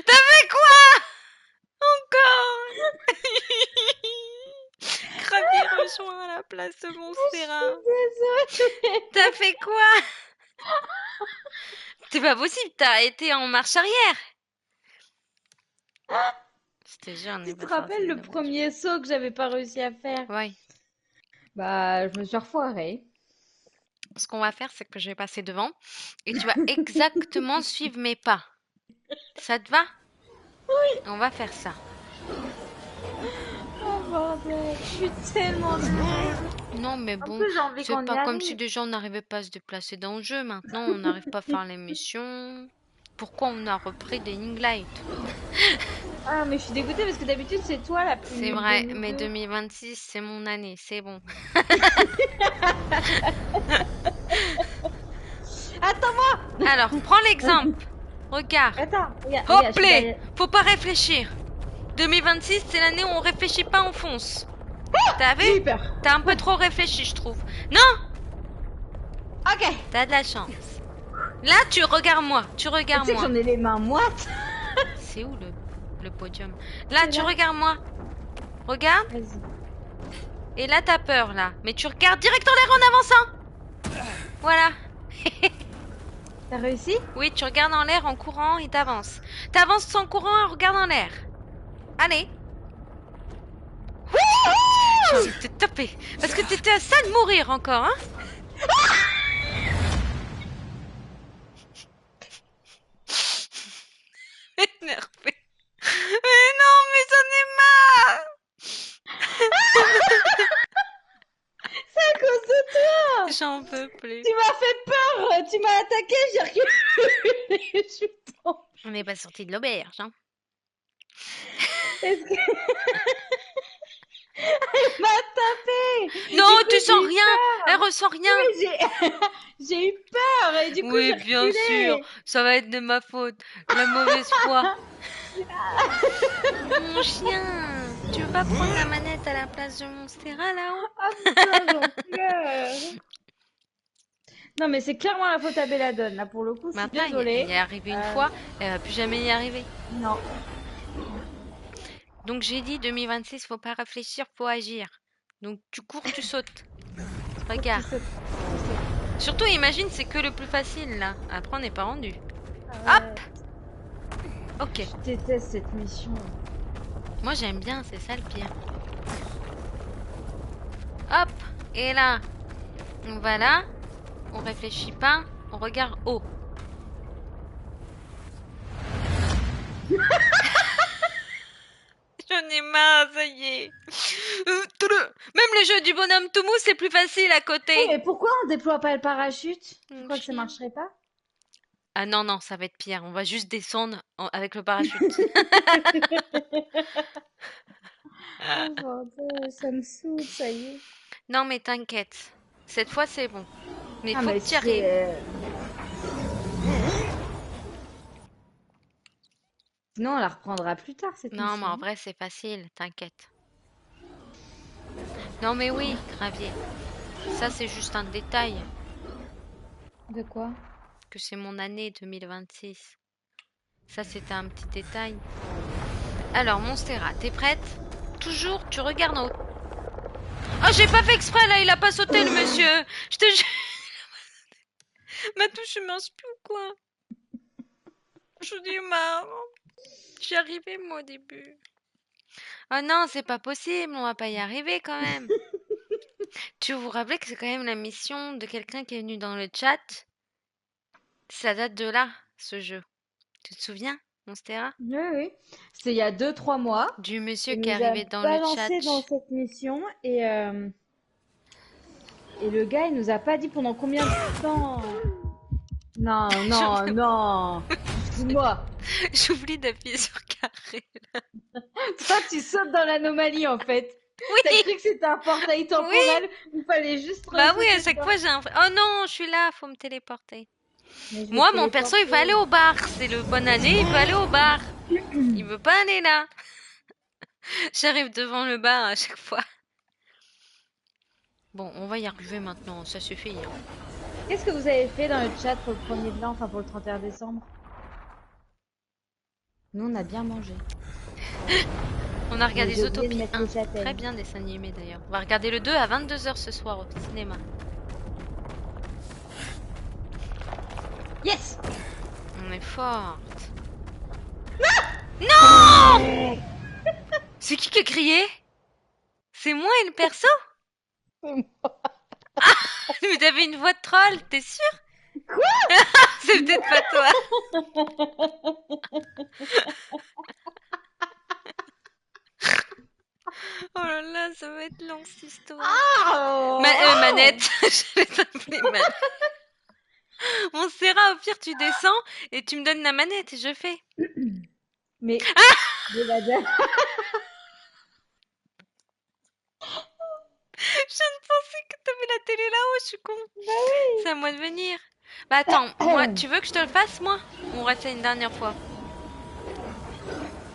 T'as fait quoi? Encore? Gravier rejoint à la place de Monstera. Désolée. T'as fait quoi? C'est pas possible, t'as été en marche arrière. Je te jure, on Tu est te pas sorti rappelles de le la voiture. premier saut que j'avais pas réussi à faire? Ouais. Bah, je me suis refoirée. Ce qu'on va faire, c'est que je vais passer devant et tu vas exactement suivre mes pas. Ça te va? Oui. On va faire ça. Oh bordel, je suis tellement désolée. Non, mais En bon, plus, j'ai envie c'est qu'on y pas comme si arrive. déjà on n'arrivait pas à se déplacer dans le jeu. Maintenant, on n'arrive pas à faire les missions. Pourquoi on a repris des Dying Light? Ah, mais je suis dégoûtée parce que d'habitude, c'est toi la plus C'est nulle de vrai, nous mais deux. 2026, c'est mon année, c'est bon. Attends-moi! Alors, prends l'exemple. Regarde. Attends, regarde, Hop je suis là! derrière. Faut pas réfléchir. 2026, c'est l'année où on réfléchit pas, on fonce. T'as vu? J'ai eu peur. T'as un peu trop réfléchi, je trouve. Non! Ok. T'as de la chance. Là, tu regardes-moi. Tu Tu sais que regardes-moi. j'en ai les mains moites. C'est où le podium? Là, C'est tu là. regardes-moi. Regarde. Vas-y. Et là, t'as peur, là. Mais tu regardes direct en l'air en avançant. Voilà. T'as réussi? Oui, tu regardes en l'air en courant et t'avances. T'avances en courant et regarde en l'air. Allez. J'ai envie de te taper. Parce que t'étais à ça de mourir encore, hein? Énervé. Mais non, mais j'en ai marre. C'est à cause de toi! J'en peux plus. Tu m'as fait peur! Tu m'as attaqué, j'ai reculé. Je suis tombée. On n'est pas sorti de l'auberge, hein? Est-ce que... Elle m'a tapé! Non, Du coup, tu j'ai sens eu rien. Elle peur. ressent rien. Mais j'ai eu peur et du coup, Oui, j'ai bien sûr. reculé. Ça va être de ma faute. La mauvaise foi. Mon chien. Tu veux pas prendre la manette à la place de Monstera là-haut? Ah putain, j'en pleure. Non, mais c'est clairement la faute à Belladone. Là, pour le coup, je suis Maintenant, il y désolée. est arrivé une Euh, fois. Elle va plus jamais y arriver. non. Donc j'ai dit 2026, faut pas réfléchir, faut agir. Donc tu cours, tu sautes. Faut que tu Regarde. sautes. Surtout, imagine, c'est que le plus facile là. Après, on n'est pas rendu. Ah ouais. Hop. Ok. Je déteste cette mission. Moi, j'aime bien, c'est ça le pire. Hop. Et là, on va là. On réfléchit pas. On regarde haut. J'en ai marre, ça y est. Même le jeu du bonhomme tout mou, c'est plus facile à côté. Eh, mais pourquoi on déploie pas le parachute? Tu Mon crois que ça chien. marcherait pas? Ah non, non, ça va être pire. On va juste descendre avec le parachute. Oh bordel, ça me saoule, ça y est. Non, mais t'inquiète. Cette fois, c'est bon. Mais Ah, faut mais que tu y arrives. Sinon, on la reprendra plus tard, cette Non, mais en mission. vrai, c'est facile. T'inquiète. Non, mais oui, Gravier. Ça, c'est juste un détail. De quoi? Que c'est mon année 2026. Ça, c'était un petit détail. Alors, Monstera, t'es prête? Toujours, tu regardes en haut. Oh, j'ai pas fait exprès, là, il a pas sauté, le monsieur. Je te jure. Ma touche mince plus ou quoi? Je dis marre. J'y arrivais, moi, au début. Oh non, c'est pas possible, on va pas y arriver quand même. Tu vous rappelez que c'est quand même la mission de quelqu'un qui est venu dans le chat? Ça date de là, ce jeu. Tu te souviens, Monstera? Oui, oui. C'était il y a 2, 3 mois. Du monsieur Il qui est nous a arrivé dans le chat. balancé dans cette mission et le gars, il nous a pas dit pendant combien de temps. Non, non, J'oublie non. Excuse-moi. j'oublie d'appuyer sur carré. Toi, tu sautes dans l'anomalie en fait. T'as Oui, cru que c'était un portail oui. temporel où il fallait juste Bah oui, à sauter chaque dedans. fois j'ai un... Oh non, je suis là, faut me téléporter. Mais je vais Moi, te mon perso, il veut téléporter. aller au bar. C'est le bonne année, il veut aller au bar. Il veut pas aller là. J'arrive devant le bar à chaque fois. Bon, on va y arriver maintenant, ça suffit, hein. Qu'est-ce que vous avez fait dans le chat pour le 1er de l'an, enfin pour le 31 décembre? Nous, on a bien mangé. On a Mais regardé j'ai oublié de Zootopie mettre 1. les Très châtaignes. bien dessin animé d'ailleurs. On va regarder le 2 à 22 h ce soir au cinéma. Yes! On est forte. Non! C'est qui a crié? C'est moi et le perso? Mais t'avais une voix de troll, t'es sûr? Quoi? C'est peut-être pas toi. Oh là là, ça va être long cette histoire. Oh! Manette, j'allais t'appeler manette. Mon Serra, au pire, tu descends et tu me donnes la manette et je fais. Mais, de la Je viens de penser que t'avais la télé là-haut, je suis con. Bah oui. C'est à moi de venir. Bah attends, moi, tu veux que je te le fasse, moi? Ou on reste à une dernière fois?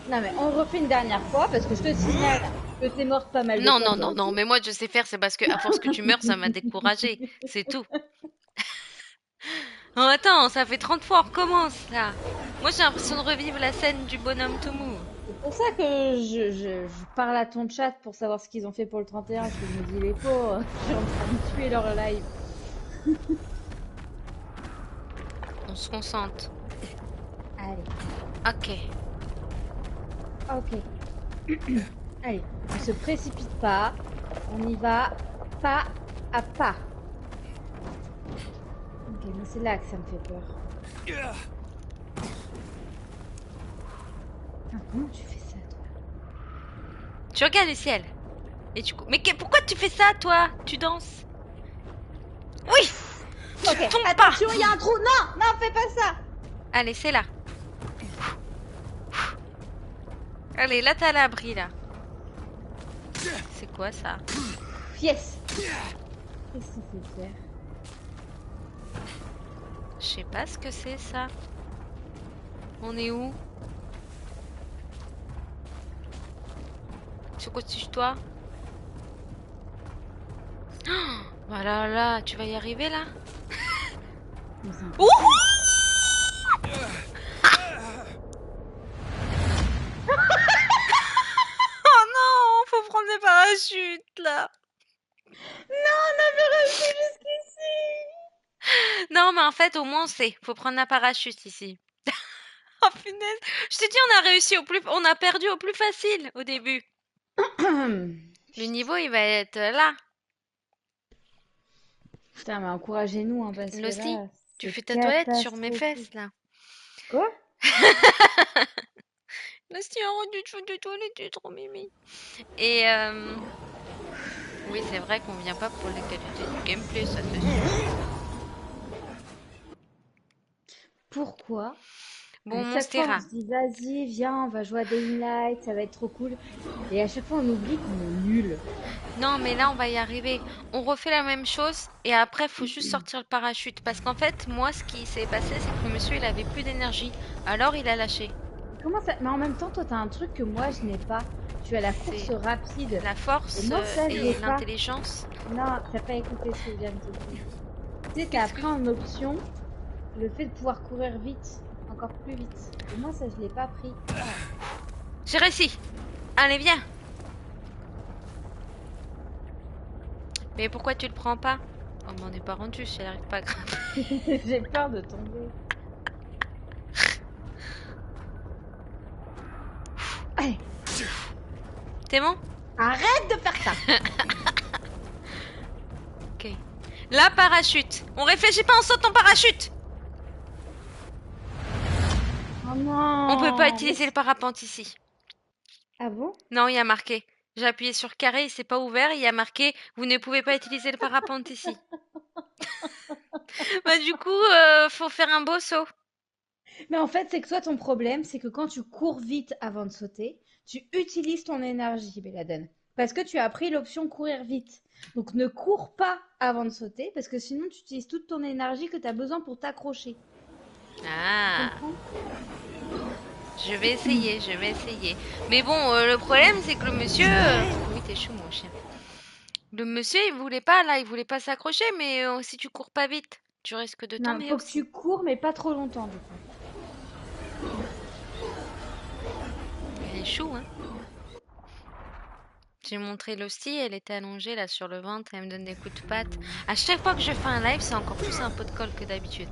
Non mais on refait une dernière fois parce que je te signale que t'es morte pas mal de Non, fois non, toi non, non, aussi. mais moi je sais faire, c'est parce que à force que tu meurs, ça m'a découragé. C'est tout. Oh, attends, ça fait 30 fois, on recommence là. Moi j'ai l'impression de revivre la scène du bonhomme Tomu. C'est pour ça que je parle à ton chat pour savoir ce qu'ils ont fait pour le 31 parce que je me dis les pauvres, je suis en train de tuer leur live. On se concentre. Allez, Ok. ok. Allez, on se précipite pas, on y va pas à pas. Ok, mais c'est là que ça me fait peur. Ah, comment tu fais ça toi? Tu regardes le ciel. Et tu... Mais pourquoi tu fais ça, toi? Tu danses? Oui! Ok, Tombe pas! attention, il y a un trou. Non, non, fais pas ça. Allez, c'est là. Allez, là t'as l'abri là. C'est quoi ça? Yes. Qu'est-ce qu'il faut faire? Je sais pas ce que c'est ça. On est où? Sur quoi toi? Voilà, là, tu vas y arriver là? Ouhou! Oh non, faut prendre des parachutes là. Non, on avait réussi jusqu'ici. Non, mais en fait, au moins on sait. Faut prendre un parachute ici. Oh punaise, je te dis, on a réussi on a perdu au plus facile au début. Le niveau, il va être là. Putain, mais encouragez-nous, hein, parce que Losty, là, tu c'est fais ta toilette sur mes fesses catastrophique. là. Quoi? Losty, arrête de te foutre de toilette, tu es trop mimi. Et oui, c'est vrai qu'on vient pas pour les qualités du gameplay, ça c'est sûr. Pourquoi? À Bon, chaque fois, on Monstera. se dit, vas-y, viens, on va jouer à Dying Light, ça va être trop cool. Et à chaque fois, on oublie qu'on est nul. Non, mais là, on va y arriver. On refait la même chose et après, faut juste sortir le parachute. Parce qu'en fait, moi, ce qui s'est passé, c'est que le monsieur, il avait plus d'énergie. Alors, il a lâché. Comment ça? Mais en même temps, toi, t'as un truc que moi, je n'ai pas. Tu as la course C'est rapide. la force Et moi, ça, je l'ai et pas. l'intelligence. Non, t'as pas écouté ce que je viens de te dire. Tu sais, t'as Qu'est-ce que... appris en option le fait de pouvoir courir vite, encore plus vite. Et moi, ça, je l'ai pas pris. J'ai réussi. Allez, viens. Mais pourquoi tu le prends pas? On m'en est pas rendu, si elle arrive pas à grimper. J'ai peur de tomber. Allez, T'es bon? arrête de faire ça. Ok. La parachute. On réfléchit pas, on saute ton parachute. Oh Oh On peut pas non, mais utiliser le parapente ici. ah bon? Non, il y a marqué. J'ai appuyé sur carré, il s'est pas ouvert, il y a marqué vous ne pouvez pas utiliser le parapente ici. Bah du coup, faut faire un beau saut. Mais en fait, c'est que toi, ton problème, c'est que quand tu cours vite avant de sauter, tu utilises ton énergie, Béladen. Parce que tu as pris l'option courir vite. Donc ne cours pas avant de sauter, parce que sinon tu utilises toute ton énergie que tu as besoin pour t'accrocher. Tu Ah, comprends? je vais essayer, je vais essayer. Mais bon, le problème c'est que le monsieur, oui t'es chou mon chien. Le monsieur il voulait pas là, il voulait pas s'accrocher, mais si tu cours pas vite, tu risques de Non, tomber faut que aussi. tu cours, mais pas trop longtemps, du coup. Il est chou, hein. J'ai montré l'hostie, elle était allongée là sur le ventre, elle me donne des coups de patte. À chaque fois que je fais un live, c'est encore plus un pot de colle que d'habitude.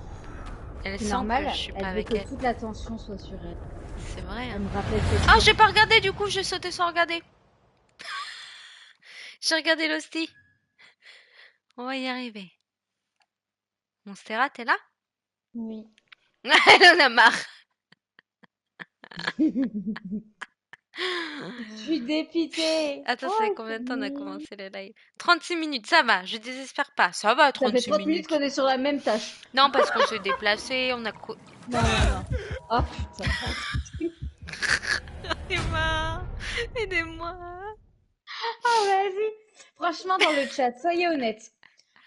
Elle C'est sent que je normal, suis pas elle veut avec que elle. toute l'attention soit sur elle. C'est vrai, Elle hein. me rappelle ses Ah, traumas. j'ai pas regardé du coup, j'ai sauté sans regarder. J'ai regardé l'hostie. On va y arriver. Monstera, t'es là? Oui. Elle en a marre. Je suis dépitée. Attends, ça fait Oh, combien de temps on a commencé le live? 36 minutes, ça va, je désespère pas. Ça va, ça fait 36 30 minutes minutes. qu'on est sur la même tâche. Non, parce qu'on s'est déplacé, on a... Non, non, non. Oh putain. Aidez-moi, aidez-moi. Ah, vas-y. Franchement, dans le chat, soyez honnêtes.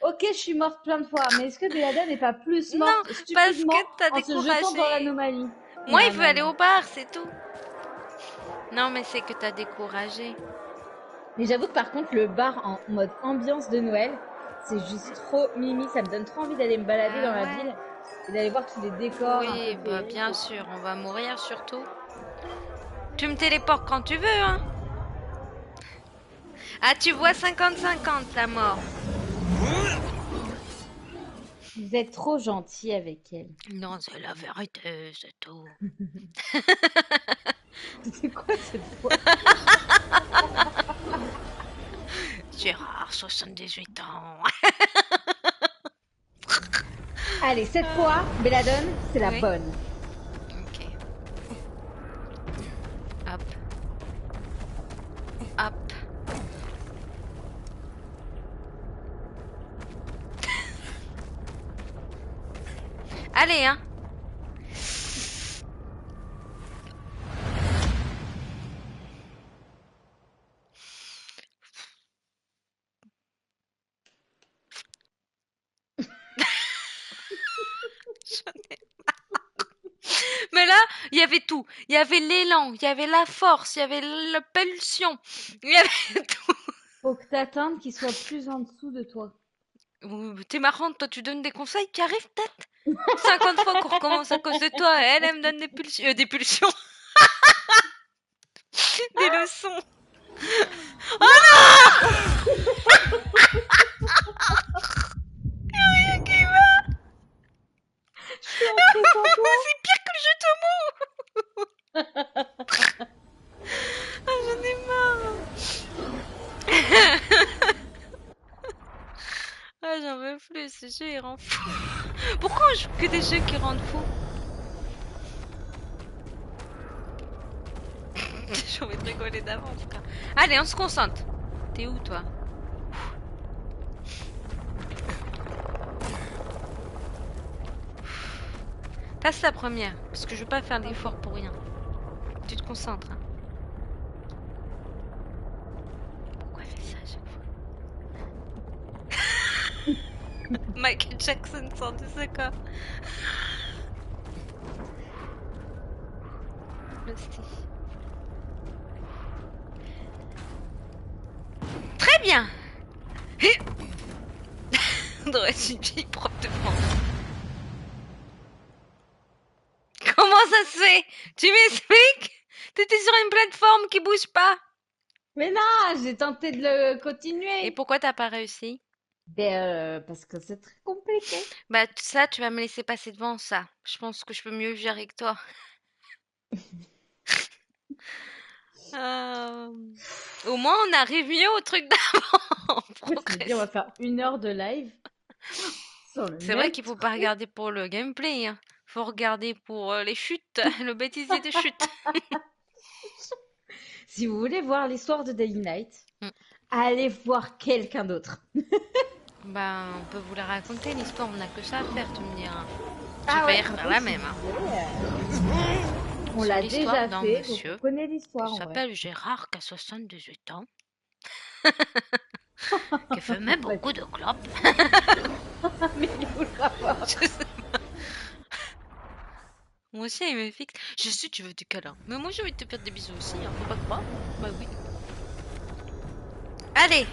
Ok, je suis morte plein de fois, mais est-ce que Belada n'est pas plus Non, morte parce que stupidement t'as en se jetant dans découragé. l'anomalie? Moi, il Non, veut non, aller non. au bar, c'est tout. Non, mais c'est que t'as découragé. Mais j'avoue que par contre, le bar en mode ambiance de Noël, c'est juste trop mimi. Ça me donne trop envie d'aller me balader Ah dans la ouais. ville et d'aller voir tous les décors un peu Oui, bah féeriques bien et tout. sûr, on va mourir surtout. Tu me téléportes quand tu veux, hein. Ah, tu vois 50-50 la mort. Vous êtes trop gentil avec elle. Non, c'est la vérité, c'est tout. C'est quoi cette voix? Gérard, 78 ans. Allez, cette fois, Belladone, c'est la Oui. bonne. Ok. Hop. Hop. Allez, hein. Mais là, il y avait tout. Il y avait l'élan, il y avait la force, il y avait la pulsion. Il y avait tout. Faut que t'attendes qu'il soit plus en dessous de toi. T'es marrante, toi, tu donnes des conseils qui arrivent peut-être 50 fois qu'on recommence à cause de toi. Elle me donne des pulsions, des leçons. Oh non! Rien qui va. Je suis entrée sans toi. C'est pire que le jeu Tomo. Ah, j'en ai marre. Ah, j'en veux plus, ce jeu il rend fou. Pourquoi on joue que des jeux qui rendent fou? J'ai envie de rigoler d'avance, quoi. Allez, on se concentre. T'es où, toi? Passe la première, parce que je veux pas faire d'effort pour rien. Tu te concentres, hein. Pourquoi elle fait ça à chaque fois? Michael Jackson sort de ce corps. Hostie. Très bien. On devrait être une vieille prof de français. Comment ça se fait? Tu m'expliques? T'étais sur une plateforme qui bouge pas. Mais non, j'ai tenté de le Et continuer. pourquoi t'as pas réussi? Ben, parce que c'est très compliqué. Bah ça, tu vas me laisser passer devant ça. Je pense que je peux mieux gérer que toi. Euh, Au moins, on arrive mieux au truc d'avant. On Je me dis, on va progresse. faire 1 heure de live sur le C'est vrai même qu'il faut pas truc. regarder pour le gameplay, hein. faut regarder pour les chutes, le bêtisier de chute. Si vous voulez voir l'histoire de Daily Night, Mm. allez voir quelqu'un d'autre. Ben, on peut vous la raconter, l'histoire, on n'a que ça à faire, tu me diras. J'ai Ah failli ouais, par refaire contre, la si même, vous hein. voulez, on Sur l'a l'histoire déjà d'un fait, donc on monsieur connaît qui l'histoire en vrai. s'appelle Gérard, qui a 78 ans, qui fumait beaucoup de clopes. Mais il est où le rapport? Je sais- Moi aussi, il me fixe. Je sais, tu veux du câlin. Mais moi, j'ai envie de te faire des bisous aussi, hein. Faut pas croire. Bah oui. Allez!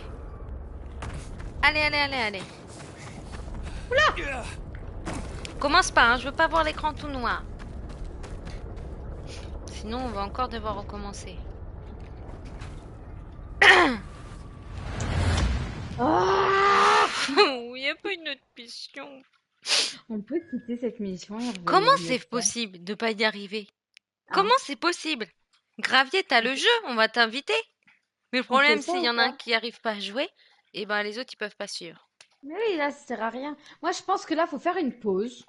Allez, allez, allez, allez. Commence pas, hein. Je veux pas voir l'écran tout noir. Sinon, on va encore devoir recommencer. Ah, Il n'y a pas une autre mission. on peut quitter cette mission et Comment revenir une c'est autre fois. possible de pas y arriver? Hein? Comment c'est possible? Gravier, t'as le jeu, on va t'inviter. Mais le On fait problème, ça s'il y ou en a un pas? qui arrive pas à jouer, et ben les autres, ils peuvent pas suivre. Mais oui, là, ça sert à rien. Moi, je pense que là, faut faire une pause.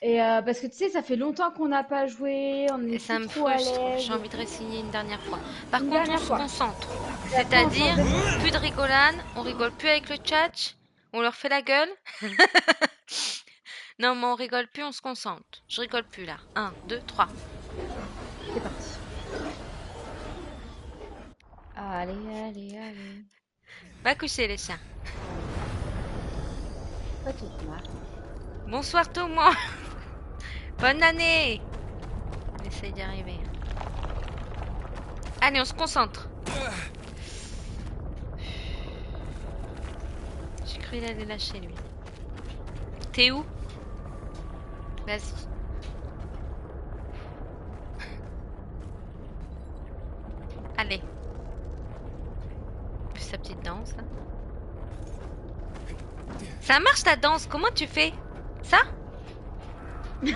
Et parce que tu sais, ça fait longtemps qu'on n'a pas joué, on n'est Et ça plus me trop à frustre. J'ai l'aise. envie de résigner une dernière fois. Par Une contre, on dernière se fois. concentre. Et après, on change C'est-à-dire, de mission. plus de rigolade, on rigole plus avec le chat, on leur fait la gueule. Non, mais on rigole plus, on se concentre. Je rigole plus là. Un, 2, 3. C'est parti. Allez, allez, allez. Va coucher les chiens. Pas tout noir. Bonsoir tout le monde. Bonne année. On essaye d'y arriver. Allez, on se concentre. J'ai cru qu'il allait lâcher lui. T'es où? Vas-y. Allez. Plus sa petite danse. Là. Ça marche ta danse, comment tu fais? Ça? Mais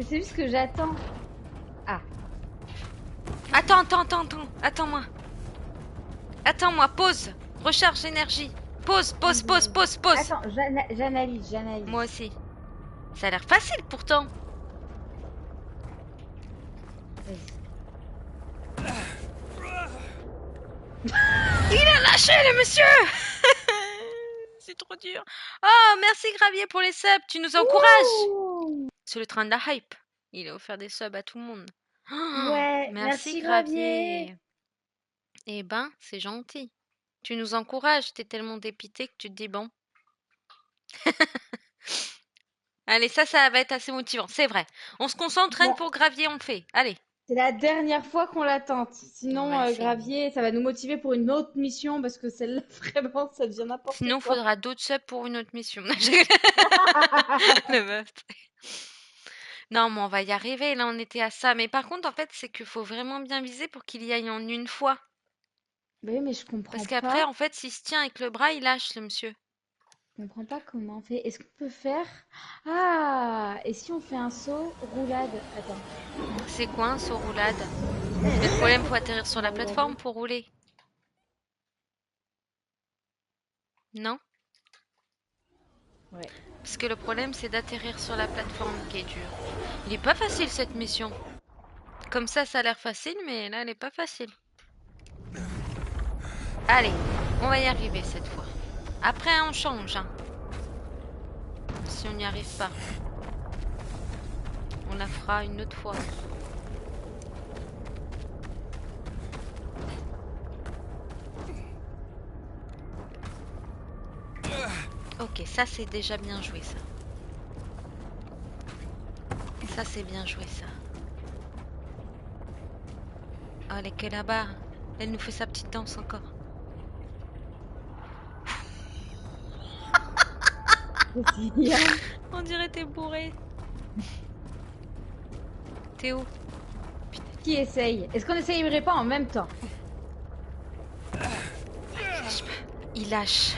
c'est juste que j'attends. Ah, Attends. Attends-moi. Attends-moi, pause. Recharge d'énergie. Pause. attends, j'analyse. Moi aussi. Ça a l'air facile pourtant. Vas-y. Il a lâché le monsieur. C'est trop dur. Oh, merci Gravier pour les subs. Tu nous encourages. Ouh, C'est le train de la hype. Il a offert des subs à tout le monde. Oh, ouais, merci merci Gravier. Gravier. Eh ben, c'est gentil. Tu nous encourages. T'es tellement dépité que tu te dis bon. Allez, ça va être assez motivant. C'est vrai. On se concentre rien Bon, que pour Gravier, on le fait. Allez. c'est la dernière fois qu'on la tente. On Sinon, va essayer. Gravier, ça va nous motiver pour une autre mission parce que celle-là, vraiment, ça devient n'importe Sinon, quoi. faudra d'autres subs pour une autre mission. Le meuf. Non, mais on va y arriver. Là, on était à ça. Mais par contre, en fait, c'est qu'il faut vraiment bien viser pour qu'il y aille en une fois. Oui, mais je comprends Parce qu'après, pas. en fait, s'il se tient avec le bras, il lâche, le monsieur. Je comprends pas comment on fait. Est-ce qu'on peut faire... Ah! Et si on fait un saut roulade? Attends. C'est quoi un saut roulade? Mais Mais le tu vois le problème, faut truc atterrir qu'on sur a la plateforme regardé? pour rouler. Non? Ouais. Parce que le problème, c'est d'atterrir sur la plateforme qui est dur. Il est pas facile, cette mission. Comme ça a l'air facile, mais là, elle est pas facile. Allez, on va y arriver cette fois. Après, on change, hein. Si on n'y arrive pas. On la fera une autre fois. Ok, ça c'est déjà bien joué ça. Ça c'est bien joué ça. Oh, elle est que là-bas. Elle nous fait sa petite danse encore. Qu'est-ce qu'il y a? On dirait t'es bourré. T'es où? Qui essaye? Est-ce qu'on essayerait pas en même temps? Il lâche.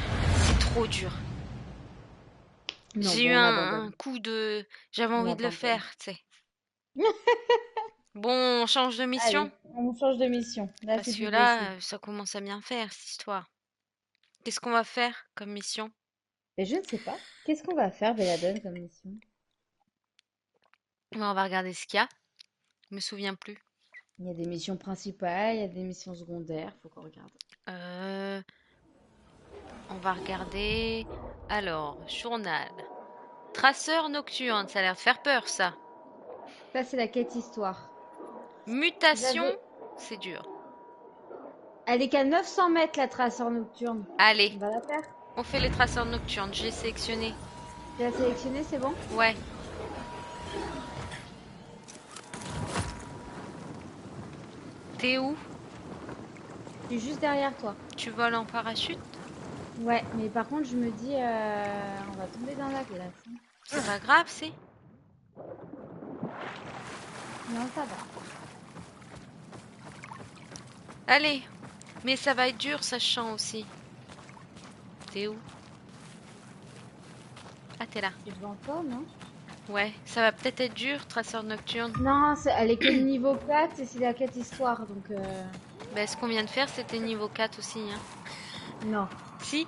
C'est trop dur. Non, J'ai eu bon, on un abandonne. coup de... J'avais On envie de le abandonne. faire, tu sais. Bon, on change de mission. Allez, on change de mission. Là, c'est Parce que plus là, possible. ça commence à bien faire, cette histoire. Qu'est-ce qu'on va faire comme mission? Mais je ne sais pas. Qu'est-ce qu'on va faire, Belladone, comme mission? Bon, on va regarder ce qu'il y a. Je me souviens plus. Il y a des missions principales, il y a des missions secondaires, faut qu'on regarde. Euh, on va regarder. Alors, journal. Traceur nocturne, ça a l'air de faire peur, ça. Ça, c'est la quête histoire. Mutation, J'avais... c'est dur. Elle est qu'à 900 mètres, la traceur nocturne. Allez, On va la faire. on fait les traceurs nocturnes. J'ai sélectionné. Tu l'as sélectionné, c'est bon? Ouais. T'es où? Je suis juste derrière toi. Tu voles en parachute? Ouais, mais par contre, je me dis, on va tomber dans la glace, hein. C'est pas grave, c'est. Non, ça va. Allez, mais ça va être dur, sachant aussi. T'es où? Ah, t'es là. Je suis devant toi, non? Ouais, ça va peut-être être dur, traceur nocturne. Non, elle est que de niveau 4 et c'est la quête histoire, donc Ben, ce qu'on vient de faire, c'était niveau 4 aussi, hein. non. Si?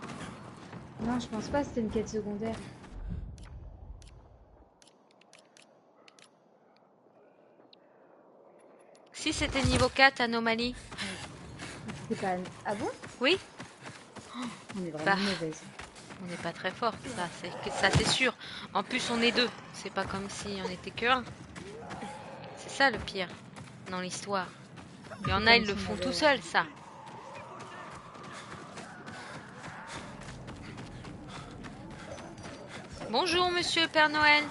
Non, je pense pas, c'était une quête secondaire. Si, c'était niveau 4, anomalie. C'est pas... Ah bon? Oui? On est Bah, vraiment mauvaise. on n'est pas très fort, ça c'est sûr. En plus, on est deux. C'est pas comme si on était que un. C'est ça le pire dans l'histoire. Il y en a, Comme ils le si on font avait... tout seuls, ça. Bonjour, monsieur Père Noël.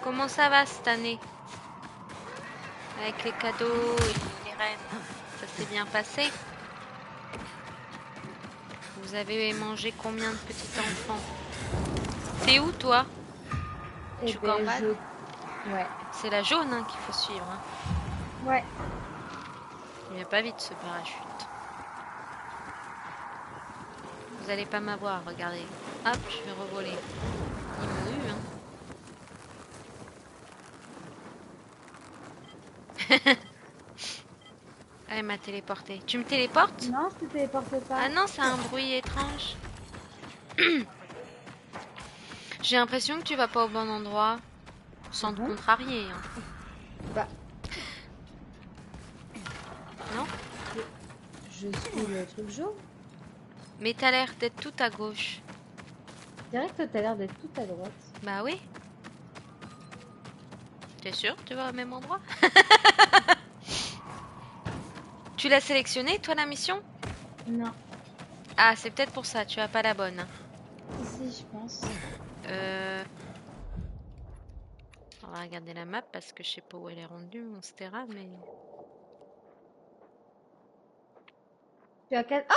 Comment ça va cette année? Avec les cadeaux et les reines, ça s'est bien passé? Vous avez mangé combien de petits enfants? T'es où, toi? Eh Tu ben, gambades? Ouais. C'est la jaune hein, qu'il faut suivre. Hein. Ouais. Il vient pas vite ce parachute. Vous allez pas m'avoir, regardez. Hop, je vais revoler. Il m'a eu, hein. Ah, il m'a téléporté. Tu me téléportes? Non, je te téléporte pas. Ah non, c'est un bruit étrange. J'ai l'impression que tu vas pas au bon endroit. Sans te Bon, contrarier. Hein. bah, Non? je suis le truc jaune. Mais t'as l'air d'être tout à gauche. C'est vrai que toi, t'as l'air d'être tout à droite. Bah oui. T'es sûr que tu vas au même endroit? Tu l'as sélectionné, toi, la mission? Non. Ah, c'est peut-être pour ça, tu as pas la bonne. Si, je pense. On va regarder la map parce que je sais pas où elle est rendue, etc. Mais... Tu as 4... Ah!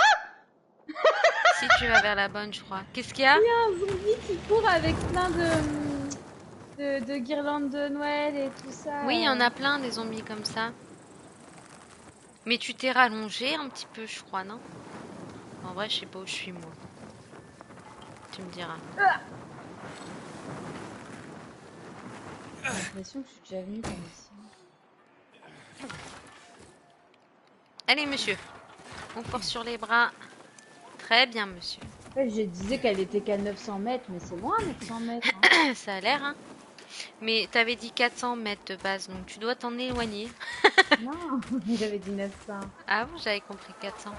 Si tu vas vers la bonne, je crois. Qu'est-ce qu'il y a? Il y a un zombie qui court avec plein de guirlandes de Noël et tout ça. Oui, il y en a plein des zombies comme ça. Mais tu t'es rallongé un petit peu, je crois, non? En vrai, je sais pas où je suis, moi. Tu me diras. J'ai l'impression que je suis déjà venue par ici. Allez, monsieur. On court sur les bras. Très bien, monsieur. En fait, je disais qu'elle était qu'à 900 mètres, mais c'est loin 900 mètres. Hein. Ça a l'air, hein? Mais t'avais dit 400 mètres de base, donc tu dois t'en éloigner. Non, j'avais dit 900. Ah bon, j'avais compris 400.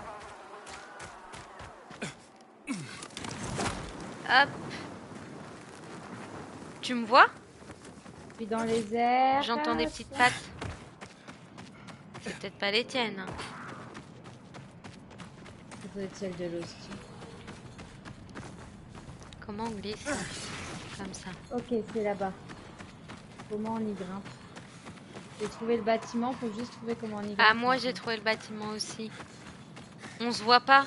Hop. Tu me vois? Puis dans les airs. J'entends des petites pattes. C'est peut-être pas les tiennes. Hein. Ça doit être celle de l'hostie. Comment on glisse comme ça? Ok, c'est là-bas. Comment on y grimpe? J'ai trouvé le bâtiment, faut juste trouver comment on y grimpe. Ah, moi j'ai trouvé le bâtiment aussi. On se voit pas?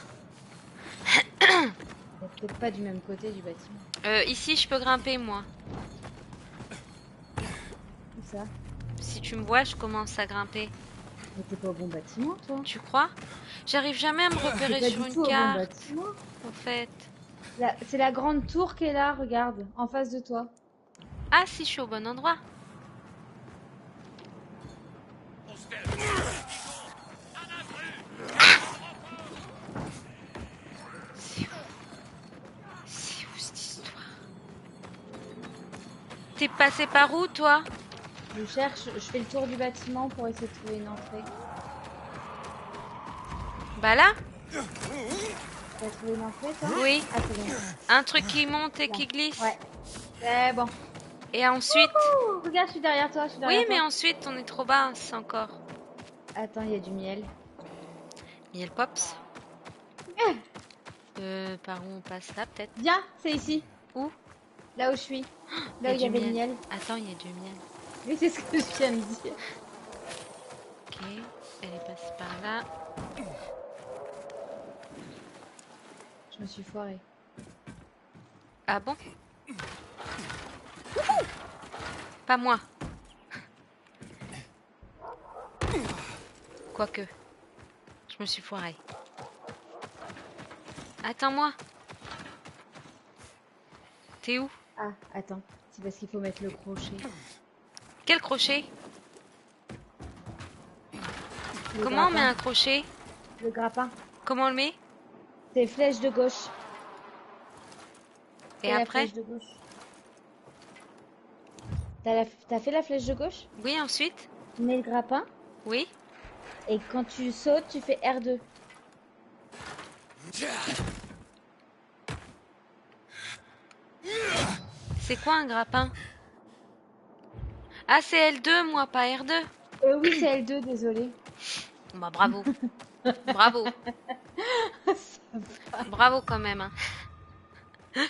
Peut-être pas du même côté du bâtiment. Ici, je peux grimper, moi. Où ça? Si tu me vois, je commence à grimper. Mais t'es pas au bon bâtiment, toi? Tu crois? J'arrive jamais à me repérer T'es pas sur du une tout au bon carte, bâtiment. en fait. C'est la grande tour qui est là, regarde, en face de toi. Ah, si, je suis au bon endroit. C'est où cette histoire? T'es passé par où, toi? Je cherche, je fais le tour du bâtiment pour essayer de trouver une entrée. Bah là? T'as trouvé une entrée, toi? Oui. Ah, c'est bon. Un truc qui monte et Là. qui glisse. Ouais. C'est bon. Et ensuite... Ouh, regarde, je suis derrière toi, je suis Oui, derrière mais toi. ensuite, on est trop bas encore. Attends, il y a du miel. Miel Pops. Par où on passe là, peut-être? Viens, c'est ici. Où? Là où je suis. Il y Là a où il y du avait le miel. miel. Attends, il y a du miel. Oui, c'est ce que je viens de dire. Ok, elle est passée par là. Je me suis foirée. Ah bon? Pas moi. Quoique. Je me suis foirée. Attends-moi. T'es où? Ah, attends. C'est parce qu'il faut mettre le crochet. Quel crochet? Le Comment on met grappin. un crochet? Le grappin. Comment on le met? C'est flèche de gauche. Et Fais la après? flèche de gauche. T'as fait la flèche de gauche? Oui, ensuite? Mets le grappin. Oui? Et quand tu sautes, tu fais R2. C'est quoi un grappin? Ah, c'est L2, moi, pas R2. Oui, c'est L2, désolé. Bah, bravo. Bravo. Bravo quand même. Hein.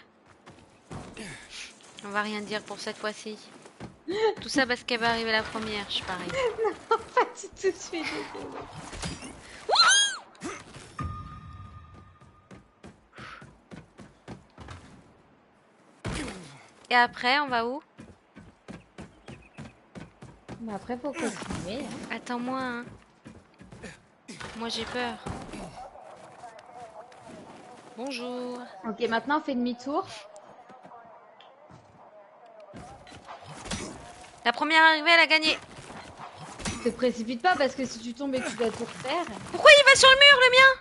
On va rien dire pour cette fois-ci. Tout ça parce qu'elle va arriver la première, je parie. Pas du tout, je suis désolée. Et après, on va où? Mais après, faut continuer. Hein. Attends-moi, hein. Moi, j'ai peur. Bonjour. Ok, maintenant, on fait demi-tour. La première arrivée, elle a gagné. Te précipite pas parce que si tu tombes et que tu dois tout refaire. Pourquoi il va sur le mur, le mien?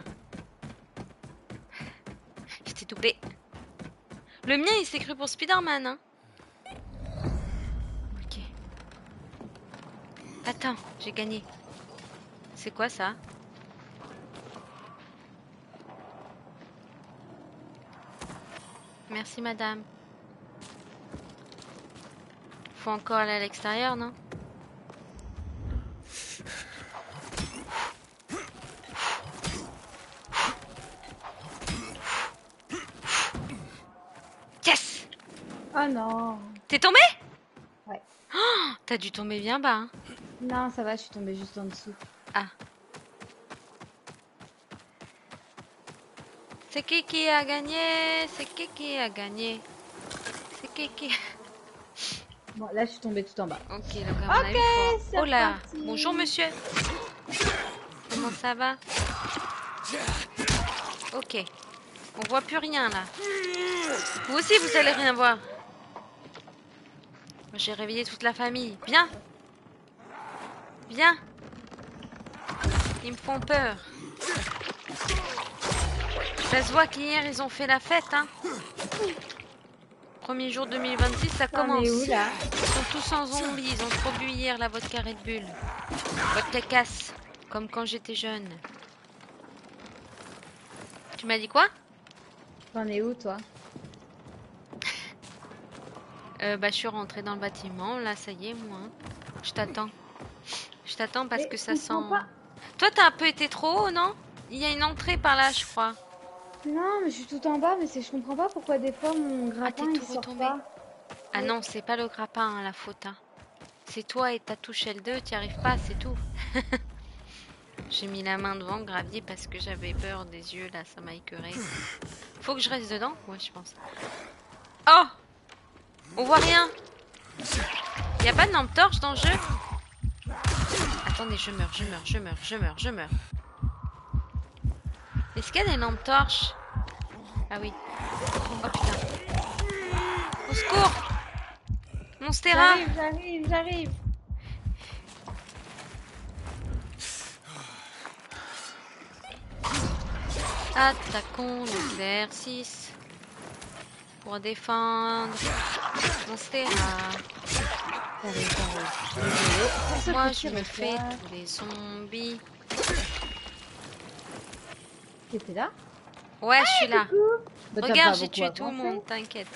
Il t'est doublé. Le mien, il s'est cru pour Spider-Man, hein. Ok. Attends, j'ai gagné. C'est quoi ça? Merci, madame. Faut encore aller à l'extérieur, non? Yes! Oh non. T'es tombé? Ouais. Oh, t'as dû tomber bien bas, hein. Non, ça va, je suis tombée juste en dessous. Ah. C'est qui a gagné? C'est qui a gagné? C'est qui... Bon, là, je suis tombée tout en bas. Ok, donc à mon avis, faut... c'est Oh là! reparti. Bonjour, monsieur. Comment ça va? Ok. On voit plus rien, là. Vous aussi, vous allez rien voir. J'ai réveillé toute la famille. Viens! Viens! Ils me font peur. Ça se voit qu'hier, ils ont fait la fête, hein. Premier jour 2026, ça T'en commence. es où, là? Ils sont tous en zombie. Ils ont trop bu hier la vodka Red Bull. Vodka casse. Comme quand j'étais jeune. Tu m'as dit quoi? T'en es où, toi? Bah, je suis rentrée dans le bâtiment. Là, ça y est, moi. Hein. Je t'attends. Je t'attends parce Mais que je ça sent... comprends pas. Toi, t'as un peu été trop haut, non? Il y a une entrée par là, je crois. Non, mais je suis tout en bas, mais je comprends pas pourquoi des fois mon Ah, t'es grappin il tout sort retombé. pas. Ah non, c'est pas le grappin, hein, la faute. Hein. C'est toi et ta touche L2, t'y arrives pas, c'est tout. J'ai mis la main devant le gravier parce que j'avais peur des yeux, là, ça m'a écœuré. Faut que je reste dedans? Ouais, je pense. Oh! On voit rien. Y a pas de lampe torche dans le jeu? Attendez, je meurs. Est-ce qu'il y a des lampes torches? Ah oui. Oh putain. Au secours! Monstera! J'arrive. Attaquons l'exercice. pour défendre Monstera. T'arrives, t'arrives. Désolé. Pour ce Moi, petit je me fais retard. tous les zombies. T'étais là? Ouais, je suis là. Coucou. Bah, t'as Regarde, pas j'ai beaucoup tué tout le avancé. monde, t'inquiète.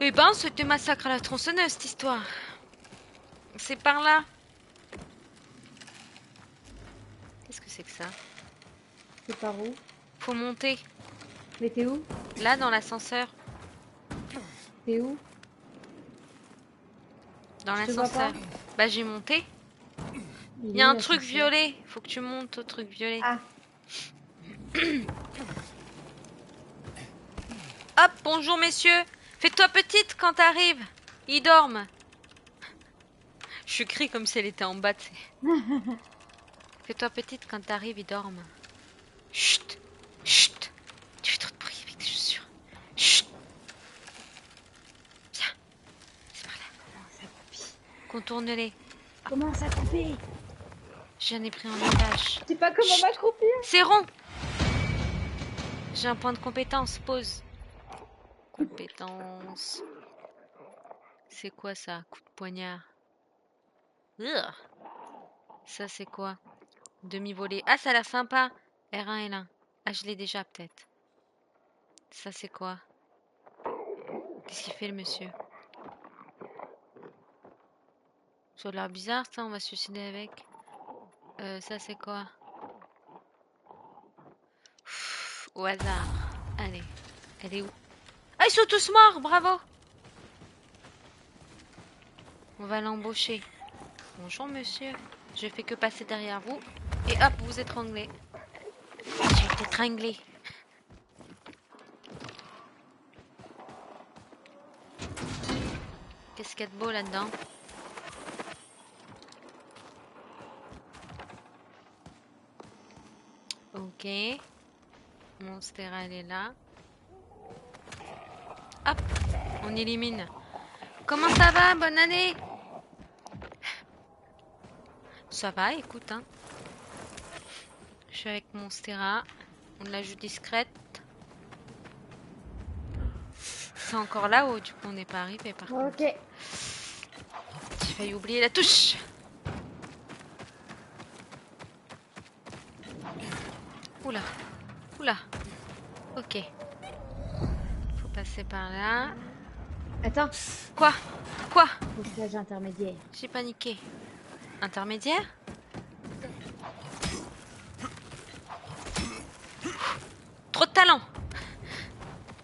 Eh ben, c'était massacre à la tronçonneuse, cette histoire. C'est par là. Qu'est-ce que c'est que ça? C'est par où? Faut monter. Mais t'es où? Là, dans l'ascenseur. T'es où? Dans Je te vois pas. l'ascenseur. Bah, j'ai monté. Il Il y est a où un truc l'ascenseur? violet. Faut que tu montes au truc violet. Ah, Hop, bonjour messieurs. Fais-toi petite quand t'arrives. Ils dorment. Je crie comme si elle était en bas, tu sais. Fais-toi petite quand t'arrives, ils dorment. Chut, chut. Tu fais trop de bruit avec tes chaussures. Chut. Viens, c'est par là. ça copie. Contourne-les. Comment ça couper? J'en ai pris en otage. Je sais pas comment Chut. m'accroupir. C'est rond. J'ai un point de compétence. Pause. Compétence. C'est quoi ça? Coup de poignard. Ugh. Ça, c'est quoi? Demi-volée. Ah, ça a l'air sympa. R1, L1. Ah, je l'ai déjà, peut-être. Ça, c'est quoi? Qu'est-ce qu'il fait, le monsieur? Ça a l'air bizarre, ça. On va se suicider avec. Ça, c'est quoi? Pff, au hasard. Allez. Elle est où? Ah, ils sont tous morts. Bravo. On va l'embaucher. Bonjour, monsieur. Je fais que passer derrière vous. Et hop, vous étranglez. Je vais t'étrangler. Qu'est-ce qu'il y a de beau là-dedans? Ok. Monstera, elle est là. Hop, on élimine. Comment ça va? Bonne année! Ça va, écoute, hein. Je suis avec Monstera. On la joue discrète. C'est encore là-haut, du coup, on n'est pas arrivé par contre. Ok. J'ai failli oublier la touche. Oula, oula. Ok. Faut passer par là. Attends. Quoi? Quoi? Passage intermédiaire. J'ai paniqué. Intermédiaire? Trop de talent!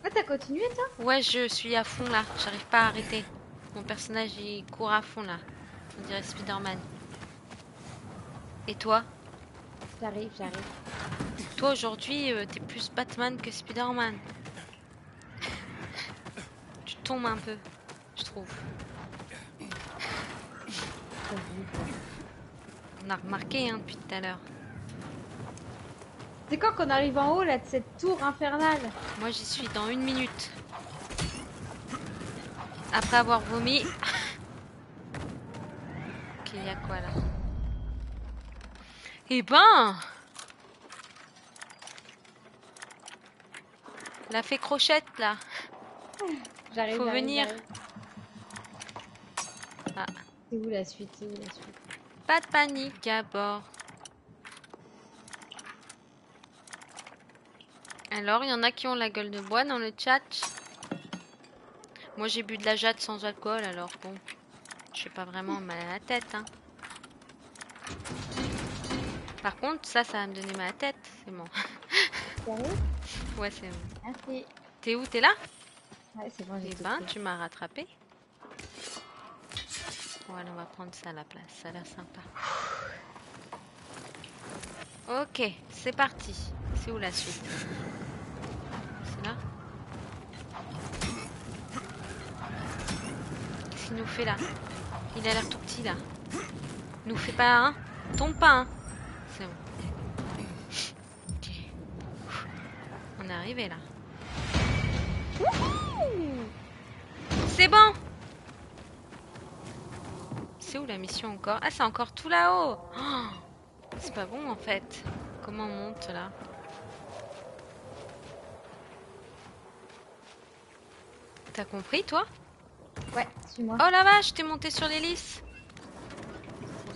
Ah, t'as continué, toi? Ouais, je suis à fond là. J'arrive pas à arrêter. Mon personnage, il court à fond là. On dirait Spider-Man. Et toi? J'arrive, j'arrive. Toi, aujourd'hui, t'es plus Batman que Spider-Man. Tu tombes un peu, je trouve. On a remarqué hein, depuis tout à l'heure. C'est quand qu'on arrive en haut, là, de cette tour infernale? Moi, j'y suis dans 1 minute. Après avoir vomi. Ok, y a quoi là? Eh ben! La fée crochette là. J'arrive, Faut j'arrive, venir. j'arrive. Ah, C'est où la suite? C'est où la suite? pas de panique à bord. Alors, il y en a qui ont la gueule de bois dans le chat. Moi, j'ai bu de la jade sans alcool, alors bon. Je fais pas vraiment mal à la tête, hein. Par contre, ça va me donner mal à la tête. C'est bon. Sérieux? Ouais, c'est bon. Merci. T'es où? T'es là? Ouais, c'est bon, j'ai Eh tout ben, pris. tu m'as rattrapé. Voilà, on va prendre ça à la place. Ça a l'air sympa. Ok, c'est parti. C'est où la suite? C'est là? Qu'est-ce qu'il nous fait là? Il a l'air tout petit là. Nous fait pas un. Tombe pas un. C'est bon. Ok. On est arrivé là. C'est bon. C'est où la mission encore? Ah, c'est encore tout là-haut. Oh, c'est pas bon en fait. Comment on monte là? T'as compris, toi? Ouais, suis-moi. Oh la vache, t'es monté sur l'hélice.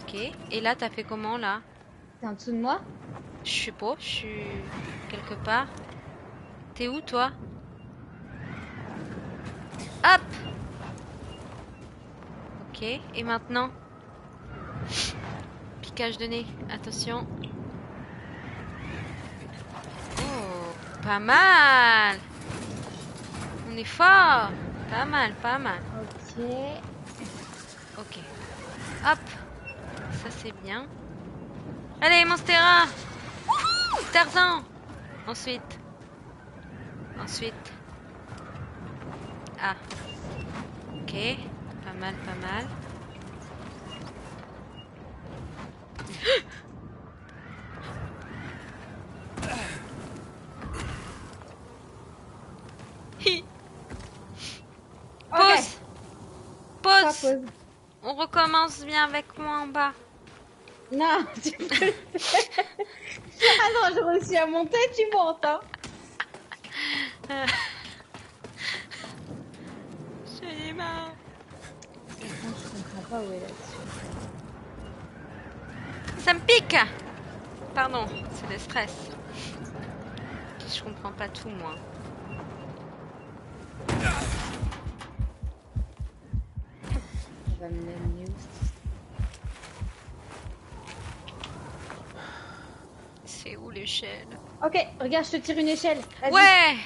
Ok. Et là, t'as fait comment, là? T'es en dessous de moi? Je sais pas, je suis quelque part. T'es où, toi? Hop! Ok. Et maintenant? Piquage de nez. Attention. Oh, pas mal! On est fort! Pas mal, pas mal. Ok. Ok. Hop! Ça, c'est bien. Allez, Monstera! Tarzan! Ensuite. Ensuite. Ah. Ok. Pas mal, pas mal. Hi. Ok. Pause! Quoi, Pause! pause? On recommence, viens avec moi en bas. Non, tu peux le faire. Ah non, j'ai réussi à monter, tu montes, hein. J'en ai marre. Franchement, je comprends pas où est là-dessus. Ça me pique! Pardon, c'est le stress. Je comprends pas tout, moi. On va me l'amener où? C'est où l'échelle? Ok, regarde, je te tire une échelle. Vas-y. Ouais!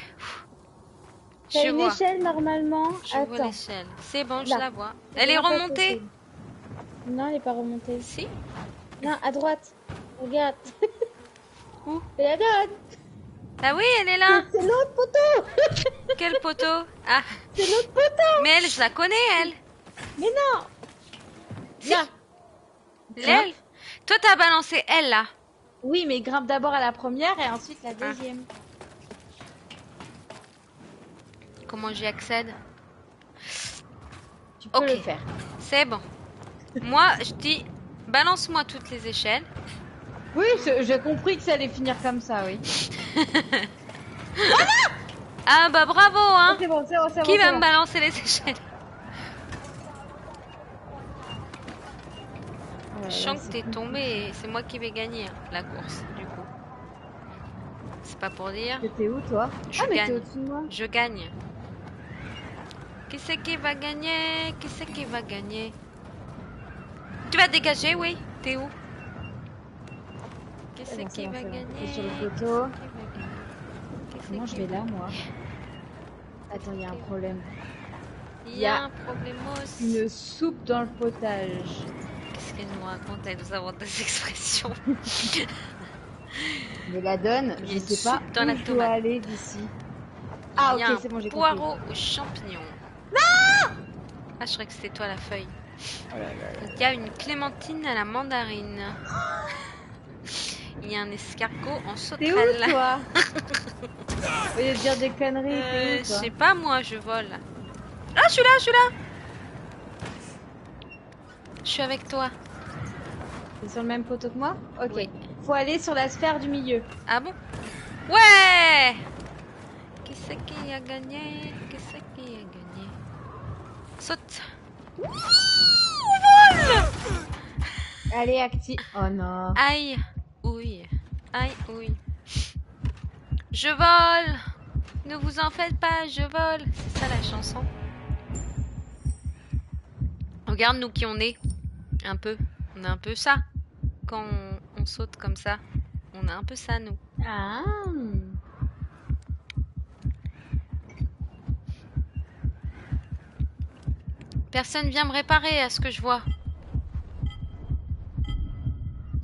T'as Je une vois. échelle normalement. Je vois Attends, l'échelle. C'est bon, je là. la vois. Tu Elle est grimpes à cette remontée? échelle. Non, elle est pas remontée. Si? Non, à droite. Regarde. Où? C'est la donne. Ah oui, elle est là! C'est l'autre poteau. Quel poteau? Ah! C'est l'autre poteau. Mais elle, je la connais, elle! Mais non. Si? Là. Grimpe. L'aile? Toi, t'as balancé elle, là. Oui, mais grimpe d'abord à la première et ensuite la Ah. deuxième. Comment j'y accède? Tu peux Ok, le faire. c'est bon. Moi, je dis, balance-moi toutes les échelles. Oui, j'ai compris que ça allait finir comme ça, oui. Ah bah bravo, hein! C'est bon, c'est bon, c'est bon, Qui c'est va me bon. balancer les échelles? Oh là Je là, sens que c'est t'es tombé compliqué. et c'est moi qui vais gagner hein, la course, du coup. C'est pas pour dire. T'es où, toi? Ah, Je mais t'es gagne. au-dessus de moi. Je gagne. Qui c'est qui va gagner? Qui c'est qui va gagner? Tu vas te dégager, oui? T'es où? Qui C'est c'est bon, c'est qui bon, va c'est bon. gagner? T'es sur le Qui poteau. c'est qui va gagner? Qui c'est Comment je qui vais va là, moi? gagner? Attends, il y a un Qui- problème. Il Il y y a a un problemos. une soupe dans le potage. Qu'est-ce qu'elle nous raconte? Elle nous invente des expressions. Mais la donne, Il y a je une sais pas soupe dans où la je dois tomate. aller d'ici. Il Ah, y ok, a un c'est bon, j'ai compris. poireau aux champignons. Ah, je croyais que c'était toi la feuille. Oh là là là. Il y a une clémentine à la mandarine. Il y a un escargot en T'es où, sauterelle. toi? Au lieu de dire des conneries, t'es où, Je toi? sais pas, moi, je vole. Ah, je suis là, je suis là. Je suis avec toi. T'es sur le même poteau que moi? Ok. Oui. Faut aller sur la sphère du milieu. Ah bon? Ouais! Qui c'est qui a gagné? Qui c'est qui a gagné? Saute! Wouh! On vole! Allez, active. Oh non. Aïe, ouille. Aïe, ouille. Je vole! Ne vous en faites pas, je vole! C'est ça la chanson. Regarde nous qui on est. Un peu. On a un peu ça. Quand on saute comme ça. On a un peu ça, nous. Ah. Personne vient me réparer à ce que je vois.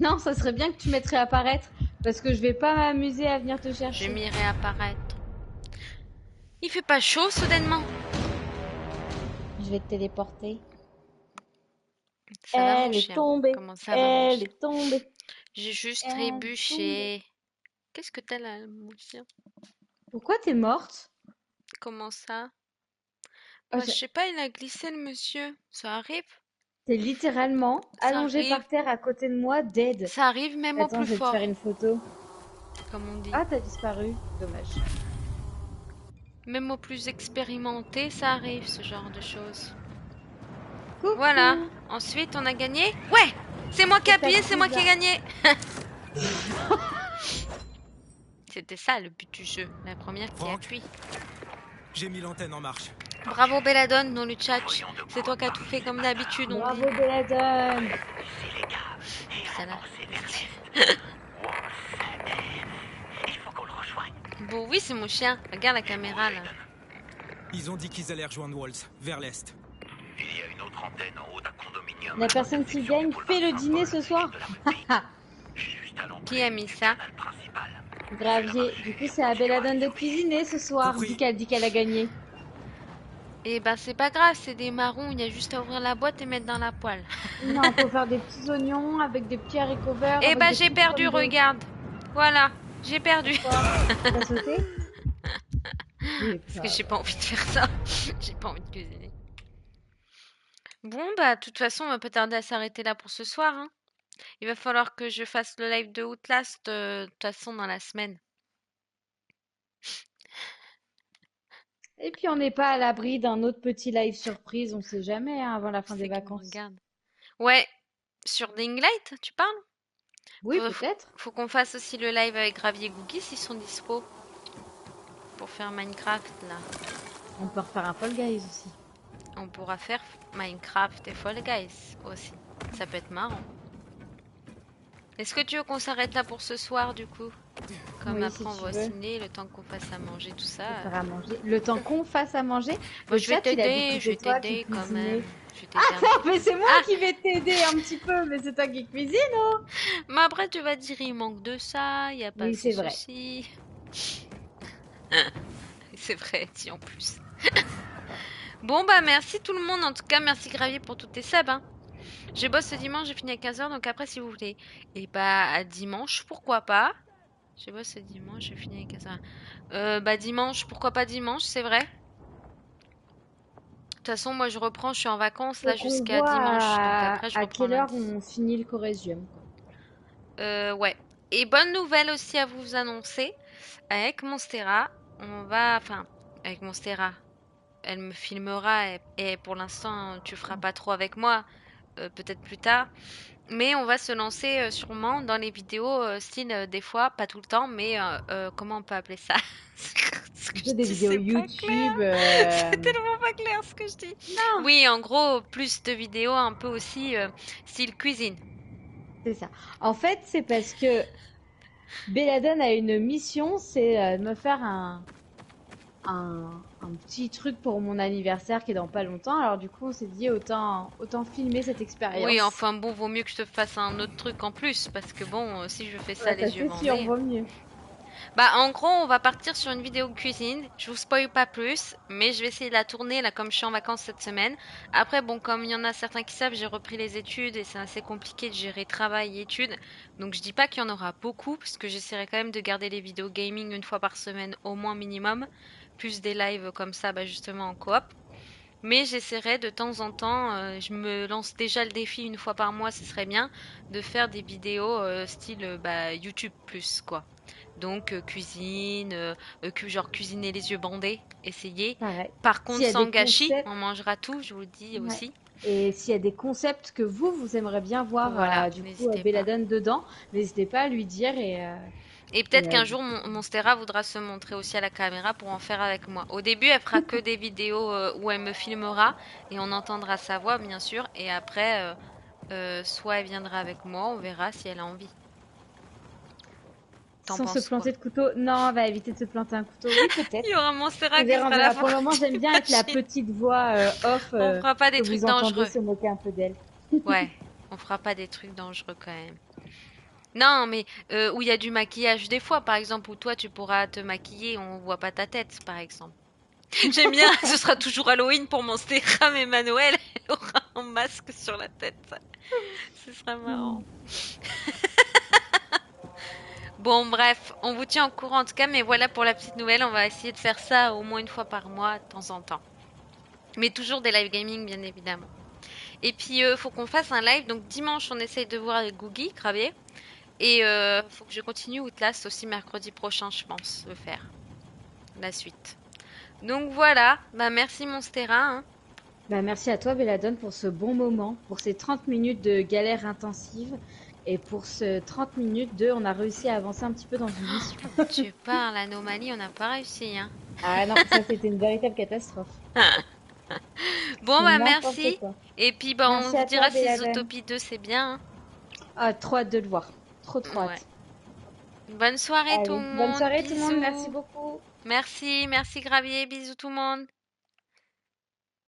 Non, ça serait bien que tu mettes réapparaître. Parce que je vais pas m'amuser à venir te Je chercher. m'y réapparaître. Il fait pas chaud soudainement. Je vais te téléporter. Ça va mon Elle est chien. tombée. Comment ça va mon Elle chien? est tombée. J'ai juste Elle est tombée. trébuché. Qu'est-ce que t'as là, mon chien? Pourquoi t'es morte? Comment ça? Oh, Bah, je sais pas, il a glissé le monsieur. Ça arrive? t'es littéralement Ça allongée arrive. par terre à côté de moi, dead. Ça arrive même au Attends, plus je vais te faire fort, une photo. comme on dit. Ah, t'as disparu. Dommage. Même aux plus expérimentés, ça arrive, ce genre de choses. Voilà. Coucou. Ensuite, on a gagné. Ouais! C'est moi qui ai appuyé, c'est moi qui ai Spectacular. gagné. C'était ça le but du jeu. La première qui Franck, appuie. j'ai mis l'antenne en marche. Bravo Belladone dans le chat. C'est toi qui as tout fait comme d'habitude, on Bravo dit. Belladone. Ça là. Bon, oui, c'est mon chien. Regarde la caméra là. Ils ont dit qu'ils allaient rejoindre Walls, vers l'est. Il y a une autre antenne en haut d'un condominium. La personne qui gagne fait le dîner ce soir. Juste à l'entrée Qui a mis du ça? canal principal. Gravier. Du coup, c'est à Belladone de cuisiner ce soir, Compris. vu qu'elle dit qu'elle a gagné. Eh ben, c'est pas grave, c'est des marrons. Il y a juste à ouvrir la boîte et mettre dans la poêle. Non, faut faire des petits oignons avec des petits haricots verts. Eh avec ben, des j'ai petites perdu, pommes de- regarde. Voilà, j'ai perdu. T'as sauté? Parce que j'ai pas envie de faire ça. J'ai pas envie de cuisiner. Bon, bah, de toute façon, on va pas tarder à s'arrêter là pour ce soir, hein. Il va falloir que je fasse le live de Outlast, de toute façon, dans la semaine. Et puis on n'est pas à l'abri d'un autre petit live surprise, on sait jamais, hein, avant la fin Qui des c'est qui me vacances. regarde? Ouais, sur Dinglight, tu parles? Oui, Faut, peut-être. faut qu'on fasse aussi le live avec Gravier et Googie s'ils sont dispo. Pour faire Minecraft, là. On peut refaire un Fall Guys aussi. On pourra faire Minecraft et Fall Guys aussi. Ça peut être marrant. Est-ce que tu veux qu'on s'arrête là pour ce soir, du coup? Comme Oui, après si on tu va au veux. ciné, le temps qu'on fasse à manger, tout ça. Faut faire à manger. Le temps qu'on fasse à manger. Moi, Le je vais chat, il a dit t'aider, que je vais c'était toi qui t'aider quand cuisinais. même. Je vais t'aider un Ah, petit mais peu. c'est moi Ah, qui vais t'aider un petit peu, mais c'est toi qui cuisine, oh. mais après tu vas dire il manque de ça, il n'y a pas Oui, ce c'est vrai. souci. C'est vrai, si en plus. Bon bah merci tout le monde, en tout cas merci Gravier pour tous tes subs, hein. Je bosse ce dimanche, j'ai fini à 15 h, donc après si vous voulez. Et bah à dimanche, pourquoi pas. Je bosse ce dimanche, j'ai fini à 15 h. Bah dimanche, pourquoi pas dimanche, c'est vrai. De toute façon, moi je reprends, je suis en vacances là Faut qu'on jusqu'à voit dimanche, donc après je à reprends quelle heure lundi. on finit le chorésium. Ouais. Et bonne nouvelle aussi à vous annoncer, avec Monstera, on va... Enfin, avec Monstera, elle me filmera et pour l'instant tu feras pas trop avec moi, peut-être plus tard. Mais on va se lancer sûrement dans les vidéos style des fois, pas tout le temps, mais comment on peut appeler ça? Ce que Tu je fais des dis, vidéos c'est pas clair. YouTube. C'est tellement pas clair ce que je dis. Non, Oui, en gros, plus de vidéos un peu aussi style cuisine. c'est ça. En fait, c'est parce que Belladone a une mission, c'est de me faire un petit truc pour mon anniversaire qui est dans pas longtemps. Alors du coup, on s'est dit autant filmer cette Oui, expérience. enfin bon, vaut mieux que je te fasse un autre truc en plus, parce que bon, si je fais ça Ouais, ça les yeux c'est sûr, bandés. vaut mieux. Bah, en gros, on va partir sur une vidéo cuisine. Je vous spoil pas plus, mais je vais essayer de la tourner là, comme je suis en vacances cette semaine. Après, bon, comme il y en a certains qui savent, j'ai repris les études et c'est assez compliqué de gérer travail et études. Donc, je dis pas qu'il y en aura beaucoup, parce que j'essaierai quand même de garder les vidéos gaming une fois par semaine au moins minimum, plus des lives comme ça, bah, justement en coop. Mais j'essaierai de temps en temps, je me lance déjà le défi une fois par mois, ce serait bien, de faire des vidéos style bah, YouTube plus quoi. Donc cuisine, genre cuisiner les yeux bandés, essayer. Pareil. Par S'il contre y a sans des gâchis, concepts, on mangera tout, je vous le dis ouais. aussi. Et s'il y a des concepts que vous aimeriez bien voir, Voilà, du coup, n'hésitez pas. Belladone dedans, n'hésitez pas à lui dire Et et peut-être qu'un du jour, coup, Monstera voudra se montrer aussi à la caméra pour en faire avec moi. Au début, elle fera que des vidéos où elle me filmera et on entendra sa voix, bien sûr. Et après, soit elle viendra avec moi, on verra si elle a envie. T'en sans se penses quoi? planter de couteau. Non, on va éviter de se planter un couteau. Oui, peut-être. Il y aura Monstera On qui verra, on sera là verra. pour Pour le moment, j'aime bien être la imagine. petite voix off On fera pas des que trucs vous entendez dangereux. se moquer un peu d'elle. Ouais, on fera pas des trucs dangereux quand même. Non, mais où il y a du maquillage des fois, par exemple, où toi tu pourras te maquiller, on voit pas ta tête, par exemple. J'aime bien, ce sera toujours Halloween pour Monstera, mais Manuel, elle aura un masque sur la tête. Ce sera marrant. Bon, bref, on vous tient au courant en tout cas, mais voilà pour la petite nouvelle, on va essayer de faire ça au moins une fois par mois, de temps en temps. Mais toujours des live gaming, bien évidemment. Et puis, faut qu'on fasse un live. Donc, dimanche, on essaye de voir avec Googie, Gravier. Et faut que je continue Outlast aussi mercredi prochain, je pense, le faire. La suite. Donc voilà, bah merci Monstera, hein. Bah, merci à toi, Belladone, pour ce bon moment, pour ces 30 minutes de galère intensive et pour ce 30 minutes de on a réussi à avancer un petit peu dans une mission. Tu parles, l'anomalie, on n'a pas réussi, hein. Ah non, ça c'était une véritable catastrophe. Bon C'est bah n'importe merci. quoi. Et puis bah on Merci se à toi, dira si Belladone. Zootopie 2 c'est bien, Ah, trop hâte de le voir. Trop hein. Ouais. hâte. Bonne soirée tout Allez, le bonne monde, soirée tout le monde, merci bisous. beaucoup. Merci, merci Gravier, bisous tout le monde.